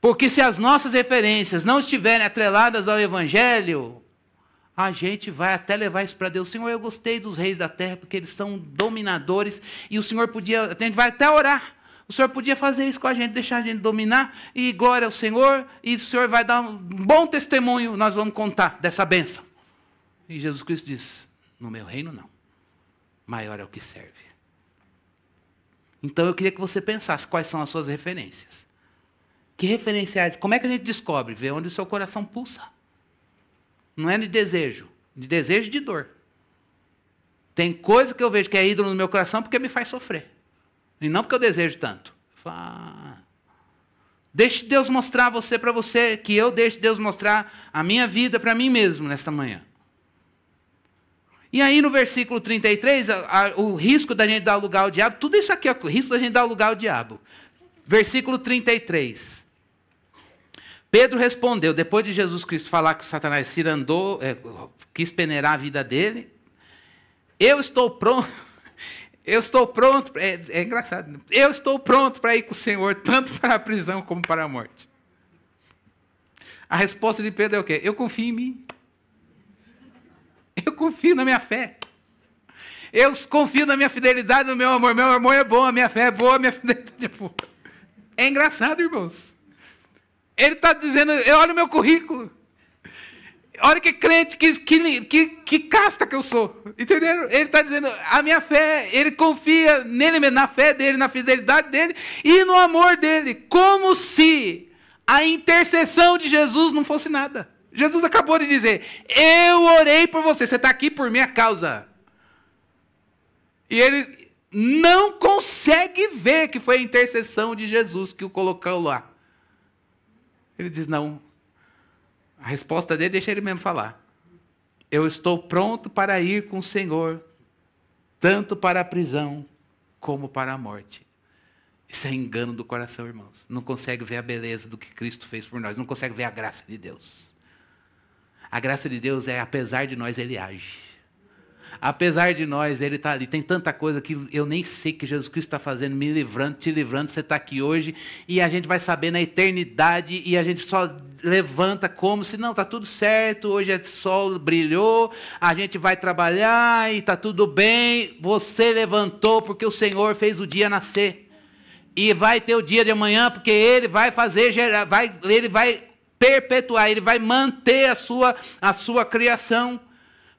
Porque se as nossas referências não estiverem atreladas ao Evangelho, a gente vai até levar isso para Deus. Senhor, eu gostei dos reis da terra, porque eles são dominadores, e o Senhor podia, a gente vai até orar, o Senhor podia fazer isso com a gente, deixar a gente dominar, e glória ao Senhor, e o Senhor vai dar um bom testemunho, nós vamos contar dessa bênção. E Jesus Cristo diz: no meu reino não, maior é o que serve. Então eu queria que você pensasse quais são as suas referências. Que referenciais? Como é que a gente descobre? Vê onde o seu coração pulsa. Não é de desejo e de dor. Tem coisa que eu vejo que é ídolo no meu coração porque me faz sofrer. E não porque eu desejo tanto. Deixe Deus mostrar você para você, que eu deixe Deus mostrar a minha vida para mim mesmo nesta manhã. E aí no versículo 33, o risco da gente dar lugar ao diabo, tudo isso aqui é o risco da gente dar lugar ao diabo. Versículo 33. Pedro respondeu, depois de Jesus Cristo falar que Satanás cirandou, quis peneirar a vida dele: eu estou pronto, é engraçado, eu estou pronto para ir com o Senhor, tanto para a prisão como para a morte. A resposta de Pedro é o quê? Eu confio em mim. Eu confio na minha fé. Eu confio na minha fidelidade, no meu amor. Meu amor é bom, a minha fé é boa, a minha fidelidade é boa. É engraçado, irmãos. Ele está dizendo: olha o meu currículo. Olha que crente, que casta que eu sou. Entenderam? Ele está dizendo: a minha fé, ele confia nele mesmo, na fé dele, na fidelidade dele e no amor dele. Como se a intercessão de Jesus não fosse nada. Jesus acabou de dizer: eu orei por você, você está aqui por minha causa. E ele não consegue ver que foi a intercessão de Jesus que o colocou lá. Ele diz: não. A resposta dele deixa ele mesmo falar: eu estou pronto para ir com o Senhor, tanto para a prisão como para a morte. Isso é engano do coração, irmãos. Não consegue ver a beleza do que Cristo fez por nós, não consegue ver a graça de Deus. A graça de Deus é: apesar de nós, Ele age. Apesar de nós, ele está ali. Tem tanta coisa que eu nem sei que Jesus Cristo está fazendo, me livrando, te livrando. Você está aqui hoje e a gente vai saber na eternidade e a gente só levanta como se não, está tudo certo, hoje é sol, brilhou, a gente vai trabalhar e está tudo bem. Você levantou porque o Senhor fez o dia nascer. E vai ter o dia de amanhã porque Ele vai fazer, Ele vai perpetuar, Ele vai manter a sua criação.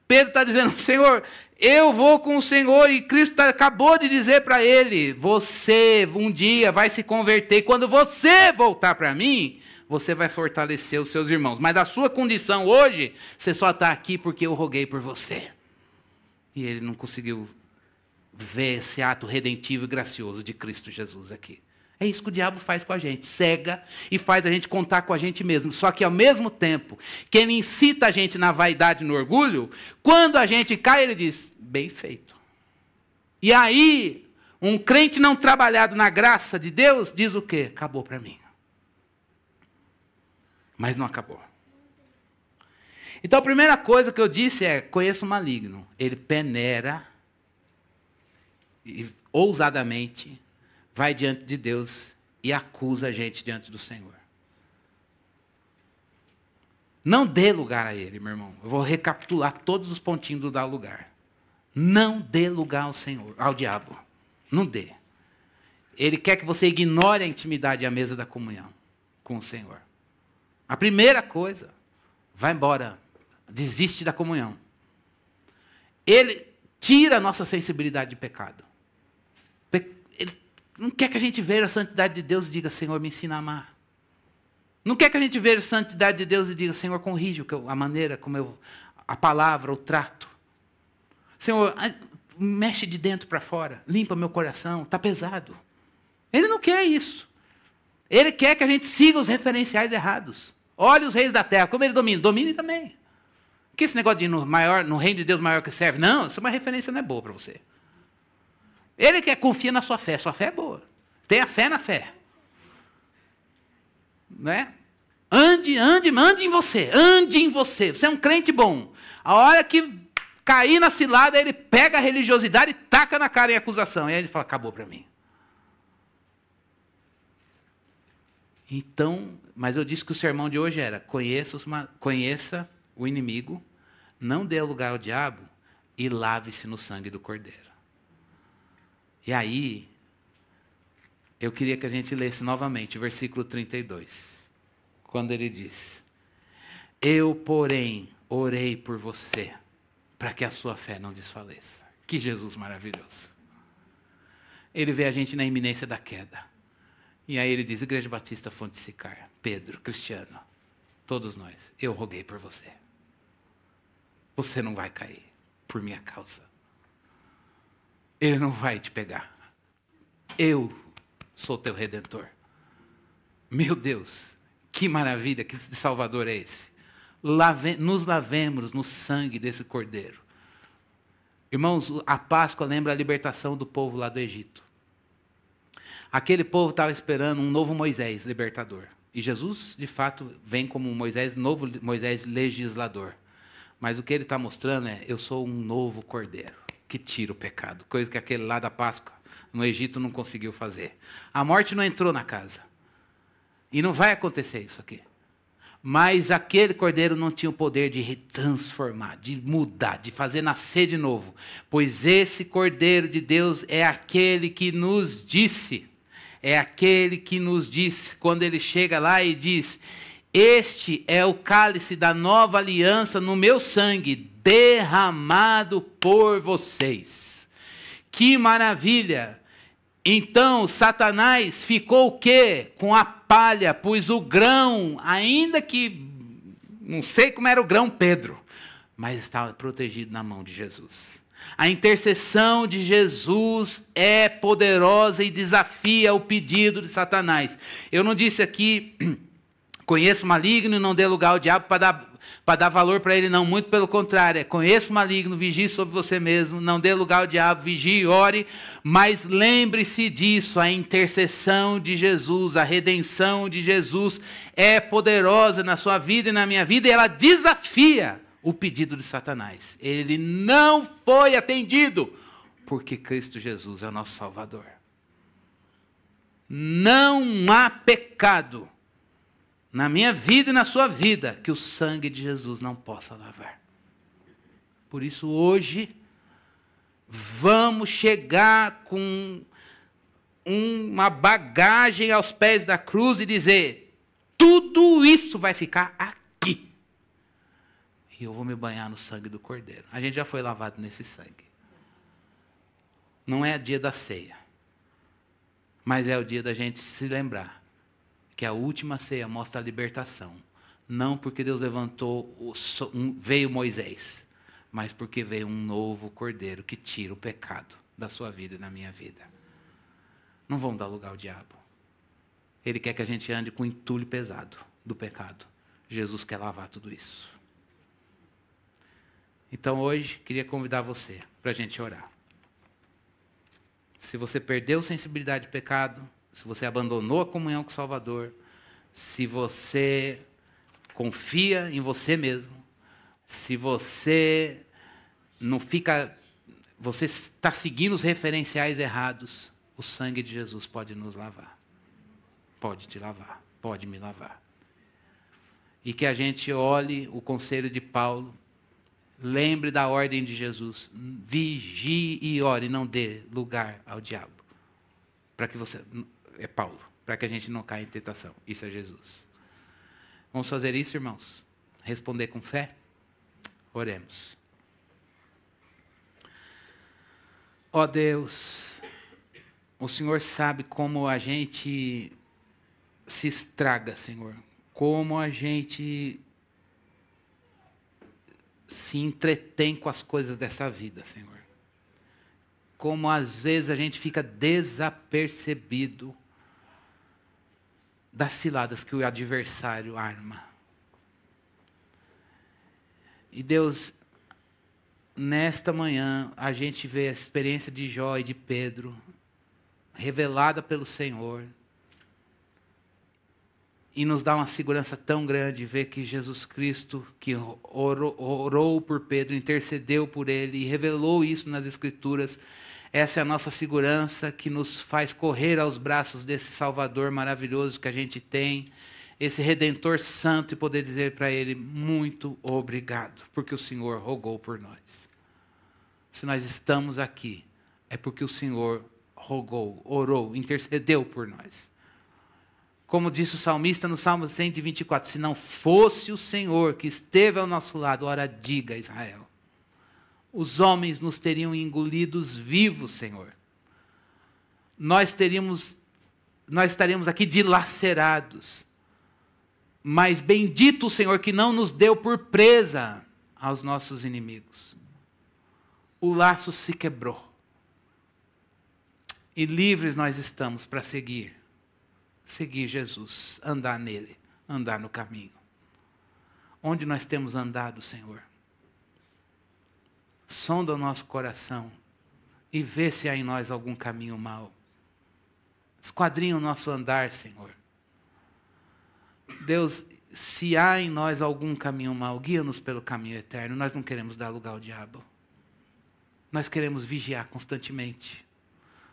Pedro está dizendo, Senhor, eu vou com o Senhor, e Cristo acabou de dizer para ele, você um dia vai se converter, quando você voltar para mim, você vai fortalecer os seus irmãos, mas a sua condição hoje, você só está aqui porque eu roguei por você. E ele não conseguiu ver esse ato redentivo e gracioso de Cristo Jesus aqui. É isso que o diabo faz com a gente, cega e faz a gente contar com a gente mesmo. Só que ao mesmo tempo que ele incita a gente na vaidade e no orgulho, quando a gente cai, ele diz, bem feito. E aí, um crente não trabalhado na graça de Deus, diz o quê? Acabou para mim. Mas não acabou. Então a primeira coisa que eu disse é, conheça o maligno. Ele peneira, e, ousadamente, vai diante de Deus e acusa a gente diante do Senhor. Não dê lugar a ele, meu irmão. Eu vou recapitular todos os pontinhos do dar lugar. Não dê lugar ao Senhor, ao diabo. Não dê. Ele quer que você ignore a intimidade e a mesa da comunhão com o Senhor. A primeira coisa, vai embora. Desiste da comunhão. Ele tira a nossa sensibilidade de pecado. Ele não quer que a gente veja a santidade de Deus e diga, Senhor, me ensina a amar. Não quer que a gente veja a santidade de Deus e diga, Senhor, corrige a maneira como a palavra, o trato. Senhor, mexe de dentro para fora, limpa meu coração, está pesado. Ele não quer isso. Ele quer que a gente siga os referenciais errados. Olhe os reis da terra, como ele domina. Domine também. Que esse negócio de ir no reino de Deus maior que serve? Não, isso é uma referência, não é boa para você. Ele quer confia na sua fé é boa. Tenha fé na fé. Não é? Ande em você, ande em você. Você é um crente bom. A hora que cair na cilada, ele pega a religiosidade e taca na cara em acusação. E aí ele fala, acabou para mim. Então, mas eu disse que o sermão de hoje era, conheça o inimigo, não dê lugar ao diabo e lave-se no sangue do Cordeiro. E aí, eu queria que a gente lesse novamente o versículo 32, quando ele diz, eu, porém, orei por você, para que a sua fé não desfaleça. Que Jesus maravilhoso. Ele vê a gente na iminência da queda. E aí ele diz, Igreja Batista Fonte Sicar, Pedro, Cristiano, todos nós, eu roguei por você. Você não vai cair por minha causa. Ele não vai te pegar. Eu sou teu Redentor. Meu Deus, que maravilha, que Salvador é esse? Nos lavemos no sangue desse Cordeiro. Irmãos, a Páscoa lembra a libertação do povo lá do Egito. Aquele povo estava esperando um novo Moisés libertador. E Jesus, de fato, vem como um Moisés, novo Moisés legislador. Mas o que ele está mostrando é, eu sou um novo Cordeiro que tira o pecado. Coisa que aquele lá da Páscoa, no Egito, não conseguiu fazer. A morte não entrou na casa. E não vai acontecer isso aqui. Mas aquele Cordeiro não tinha o poder de transformar, de mudar, de fazer nascer de novo. Pois esse Cordeiro de Deus é aquele que nos disse, quando ele chega lá e diz, este é o cálice da nova aliança no meu sangue, derramado por vocês. Que maravilha! Então, Satanás ficou o quê? Com a palha, pois o grão, ainda que, não sei como era o grão Pedro, mas estava protegido na mão de Jesus. A intercessão de Jesus é poderosa e desafia o pedido de Satanás. Eu não disse aqui, conheço o maligno e não dê lugar ao diabo para dar valor para ele, não. Muito pelo contrário, conheça o maligno, vigie sobre você mesmo, não dê lugar ao diabo, vigie e ore, mas lembre-se disso, a intercessão de Jesus, a redenção de Jesus é poderosa na sua vida e na minha vida, e ela desafia o pedido de Satanás. Ele não foi atendido, porque Cristo Jesus é o nosso Salvador. Não há pecado na minha vida e na sua vida que o sangue de Jesus não possa lavar. Por isso, hoje, vamos chegar com uma bagagem aos pés da cruz e dizer: tudo isso vai ficar aqui. E eu vou me banhar no sangue do Cordeiro. A gente já foi lavado nesse sangue. Não é dia da ceia, mas é o dia da gente se lembrar que a última ceia mostra a libertação. Não porque Deus levantou, veio Moisés, mas porque veio um novo Cordeiro que tira o pecado da sua vida e da minha vida. Não vamos dar lugar ao diabo. Ele quer que a gente ande com o entulho pesado do pecado. Jesus quer lavar tudo isso. Então hoje, queria convidar você para a gente orar. Se você perdeu sensibilidade de pecado, se você abandonou a comunhão com o Salvador, se você confia em você mesmo, se você não fica, você está seguindo os referenciais errados, o sangue de Jesus pode nos lavar. Pode te lavar, pode me lavar. E que a gente olhe o conselho de Paulo, lembre da ordem de Jesus, vigie e ore, não dê lugar ao diabo. Para que você, é Paulo, para que a gente não caia em tentação. Isso é Jesus. Vamos fazer isso, irmãos? Responder com fé? Oremos. Ó Deus, o Senhor sabe como a gente se estraga, Senhor. Como a gente se entretém com as coisas dessa vida, Senhor. Como às vezes a gente fica desapercebido das ciladas que o adversário arma. E Deus, nesta manhã, a gente vê a experiência de Jó e de Pedro, revelada pelo Senhor, e nos dá uma segurança tão grande ver que Jesus Cristo, que orou por Pedro, intercedeu por ele e revelou isso nas Escrituras. Essa é a nossa segurança que nos faz correr aos braços desse Salvador maravilhoso que a gente tem, esse Redentor Santo, e poder dizer para ele: muito obrigado, porque o Senhor rogou por nós. Se nós estamos aqui, é porque o Senhor rogou, orou, intercedeu por nós. Como disse o salmista no Salmo 124, se não fosse o Senhor que esteve ao nosso lado, ora diga, Israel, os homens nos teriam engolidos vivos, Senhor. Nós estaríamos aqui dilacerados. Mas bendito o Senhor que não nos deu por presa aos nossos inimigos. O laço se quebrou. E livres nós estamos para seguir Jesus, andar nele, andar no caminho. Onde nós temos andado, Senhor? Sonda o nosso coração e vê se há em nós algum caminho mau. Esquadrinha o nosso andar, Senhor. Deus, se há em nós algum caminho mau, guia-nos pelo caminho eterno. Nós não queremos dar lugar ao diabo. Nós queremos vigiar constantemente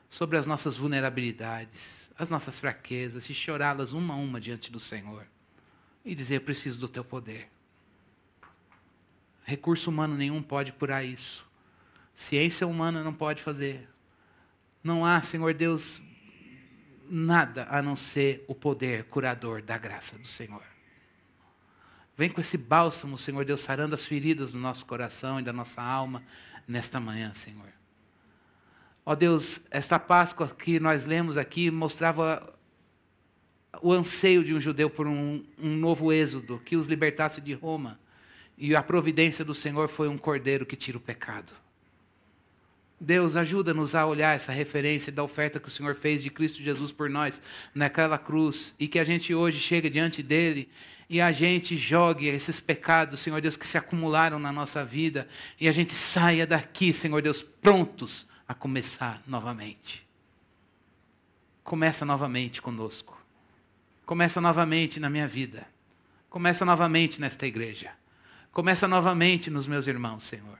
sobre as nossas vulnerabilidades, as nossas fraquezas, e chorá-las uma a uma diante do Senhor. E dizer: eu preciso do teu poder. Recurso humano nenhum pode curar isso. Ciência humana não pode fazer. Não há, Senhor Deus, nada a não ser o poder curador da graça do Senhor. Vem com esse bálsamo, Senhor Deus, sarando as feridas do nosso coração e da nossa alma nesta manhã, Senhor. Ó Deus, esta Páscoa que nós lemos aqui mostrava o anseio de um judeu por um novo êxodo, que os libertasse de Roma. E a providência do Senhor foi um cordeiro que tira o pecado. Deus, ajuda-nos a olhar essa referência da oferta que o Senhor fez de Cristo Jesus por nós naquela cruz, e que a gente hoje chegue diante dele e a gente jogue esses pecados, Senhor Deus, que se acumularam na nossa vida, e a gente saia daqui, Senhor Deus, prontos a começar novamente. Começa novamente conosco. Começa novamente na minha vida. Começa novamente nesta igreja. Começa novamente nos meus irmãos, Senhor.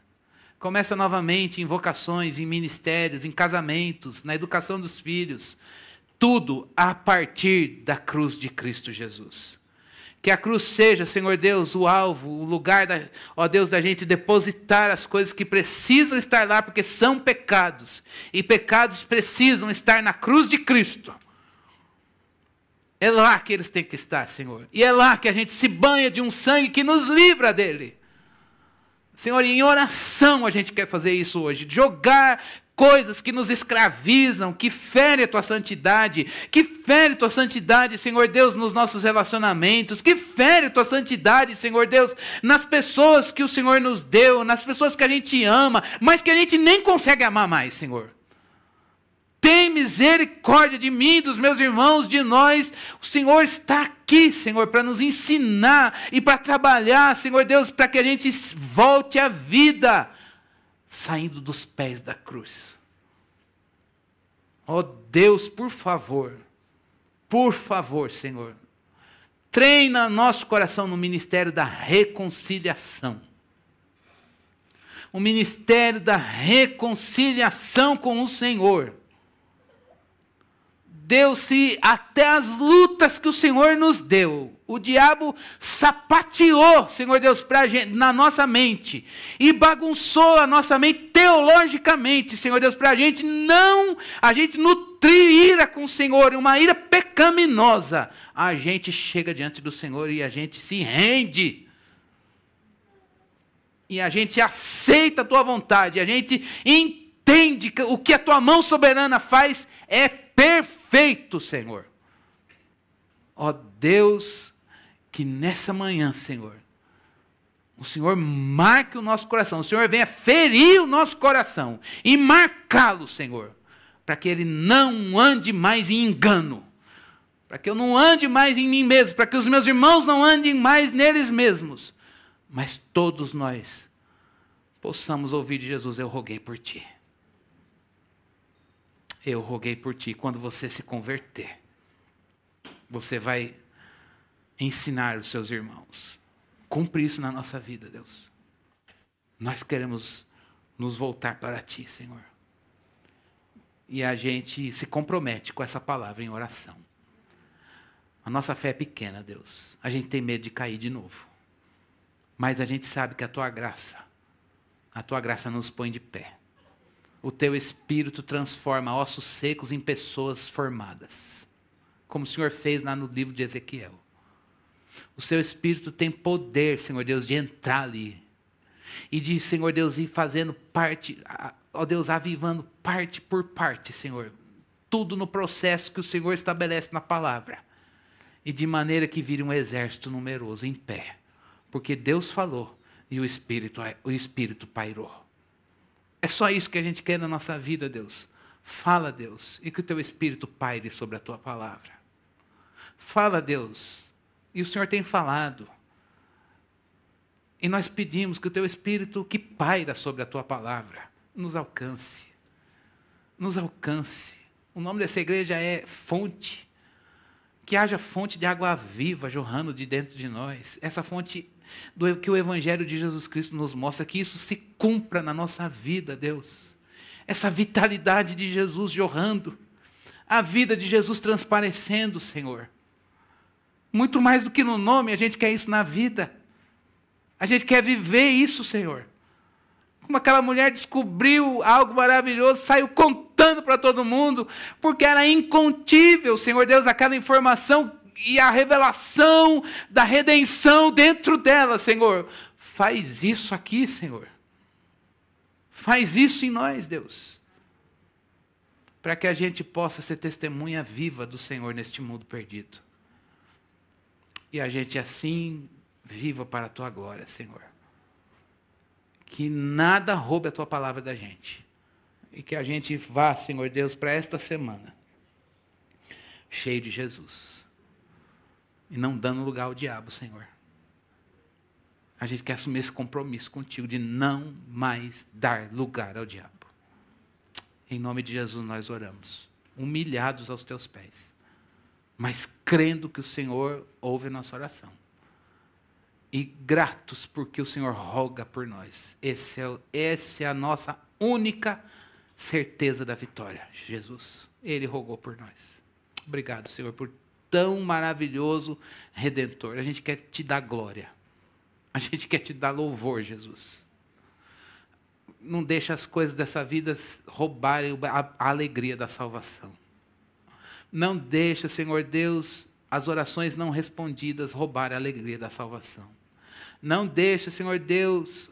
Começa novamente em vocações, em ministérios, em casamentos, na educação dos filhos. Tudo a partir da cruz de Cristo Jesus. Que a cruz seja, Senhor Deus, o alvo, o lugar, ó Deus, da gente depositar as coisas que precisam estar lá, porque são pecados. E pecados precisam estar na cruz de Cristo. É lá que eles têm que estar, Senhor. E é lá que a gente se banha de um sangue que nos livra dele. Senhor, em oração a gente quer fazer isso hoje. Jogar coisas que nos escravizam, que ferem a tua santidade. Que fere a tua santidade, Senhor Deus, nos nossos relacionamentos. Que fere a tua santidade, Senhor Deus, nas pessoas que o Senhor nos deu. Nas pessoas que a gente ama, mas que a gente nem consegue amar mais, Senhor. Tem misericórdia de mim, dos meus irmãos, de nós. O Senhor está aqui, Senhor, para nos ensinar e para trabalhar, Senhor Deus, para que a gente volte à vida, saindo dos pés da cruz. Ó Deus, por favor, Senhor, treina nosso coração no ministério da reconciliação. O ministério da reconciliação com o Senhor. Deus, se até as lutas que o Senhor nos deu, o diabo sapateou, Senhor Deus, na nossa mente, e bagunçou a nossa mente teologicamente, Senhor Deus, para a gente nutrir ira com o Senhor, uma ira pecaminosa, a gente chega diante do Senhor e a gente se rende. E a gente aceita a tua vontade, a gente entende que o que a tua mão soberana faz é perfeito, Senhor. Ó Deus, que nessa manhã, Senhor, o Senhor marque o nosso coração, o Senhor venha ferir o nosso coração e marcá-lo, Senhor, para que ele não ande mais em engano, para que eu não ande mais em mim mesmo, para que os meus irmãos não andem mais neles mesmos, mas todos nós possamos ouvir de Jesus: eu roguei por ti. Eu roguei por ti. Quando você se converter, você vai ensinar os seus irmãos. Cumpre isso na nossa vida, Deus. Nós queremos nos voltar para ti, Senhor. E a gente se compromete com essa palavra em oração. A nossa fé é pequena, Deus. A gente tem medo de cair de novo. Mas a gente sabe que a tua graça nos põe de pé. O teu Espírito transforma ossos secos em pessoas formadas, como o Senhor fez lá no livro de Ezequiel. O seu Espírito tem poder, Senhor Deus, de entrar ali. E de, Senhor Deus, ir fazendo parte, ó Deus, avivando parte por parte, Senhor. Tudo no processo que o Senhor estabelece na palavra. E de maneira que vire um exército numeroso em pé. Porque Deus falou e o Espírito pairou. É só isso que a gente quer na nossa vida, Deus. Fala, Deus, e que o teu Espírito paire sobre a tua palavra. Fala, Deus, e o Senhor tem falado. E nós pedimos que o teu Espírito que paira sobre a tua palavra nos alcance. Nos alcance. O nome dessa igreja é Fonte. Que haja fonte de água viva jorrando de dentro de nós. Essa fonte que o Evangelho de Jesus Cristo nos mostra, que isso se cumpra na nossa vida, Deus. Essa vitalidade de Jesus jorrando. A vida de Jesus transparecendo, Senhor. Muito mais do que no nome, a gente quer isso na vida. A gente quer viver isso, Senhor. Como aquela mulher descobriu algo maravilhoso, saiu contando para todo mundo, porque era incontível, Senhor Deus, aquela informação e a revelação da redenção dentro dela, Senhor. Faz isso aqui, Senhor. Faz isso em nós, Deus. Para que a gente possa ser testemunha viva do Senhor neste mundo perdido. E a gente assim viva para a tua glória, Senhor. Que nada roube a tua palavra da gente. E que a gente vá, Senhor Deus, para esta semana cheio de Jesus. E não dando lugar ao diabo, Senhor. A gente quer assumir esse compromisso contigo de não mais dar lugar ao diabo. Em nome de Jesus nós oramos, humilhados aos teus pés, mas crendo que o Senhor ouve a nossa oração. e gratos porque o Senhor roga por nós. Essa é a nossa única certeza da vitória. Jesus, Ele rogou por nós. Obrigado, Senhor, por tão maravilhoso Redentor. A gente quer te dar glória. A gente quer te dar louvor, Jesus. Não deixa as coisas dessa vida roubarem a alegria da salvação. Não deixa, Senhor Deus, as orações não respondidas roubarem a alegria da salvação. Não deixa, Senhor Deus,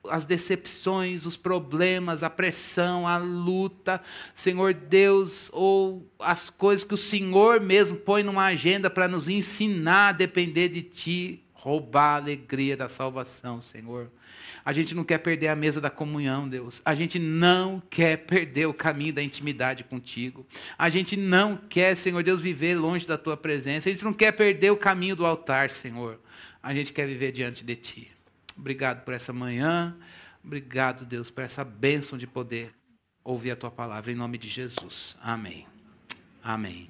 as decepções, os problemas, a pressão, a luta, Senhor Deus, ou as coisas que o Senhor mesmo põe numa agenda para nos ensinar a depender de Ti, roubar a alegria da salvação, Senhor. A gente não quer perder a mesa da comunhão, Deus. A gente não quer perder o caminho da intimidade contigo. A gente não quer, Senhor Deus, viver longe da Tua presença. A gente não quer perder o caminho do altar, Senhor. A gente quer viver diante de Ti. Obrigado por essa manhã. Obrigado, Deus, por essa bênção de poder ouvir a Tua palavra. Em nome de Jesus. Amém. Amém.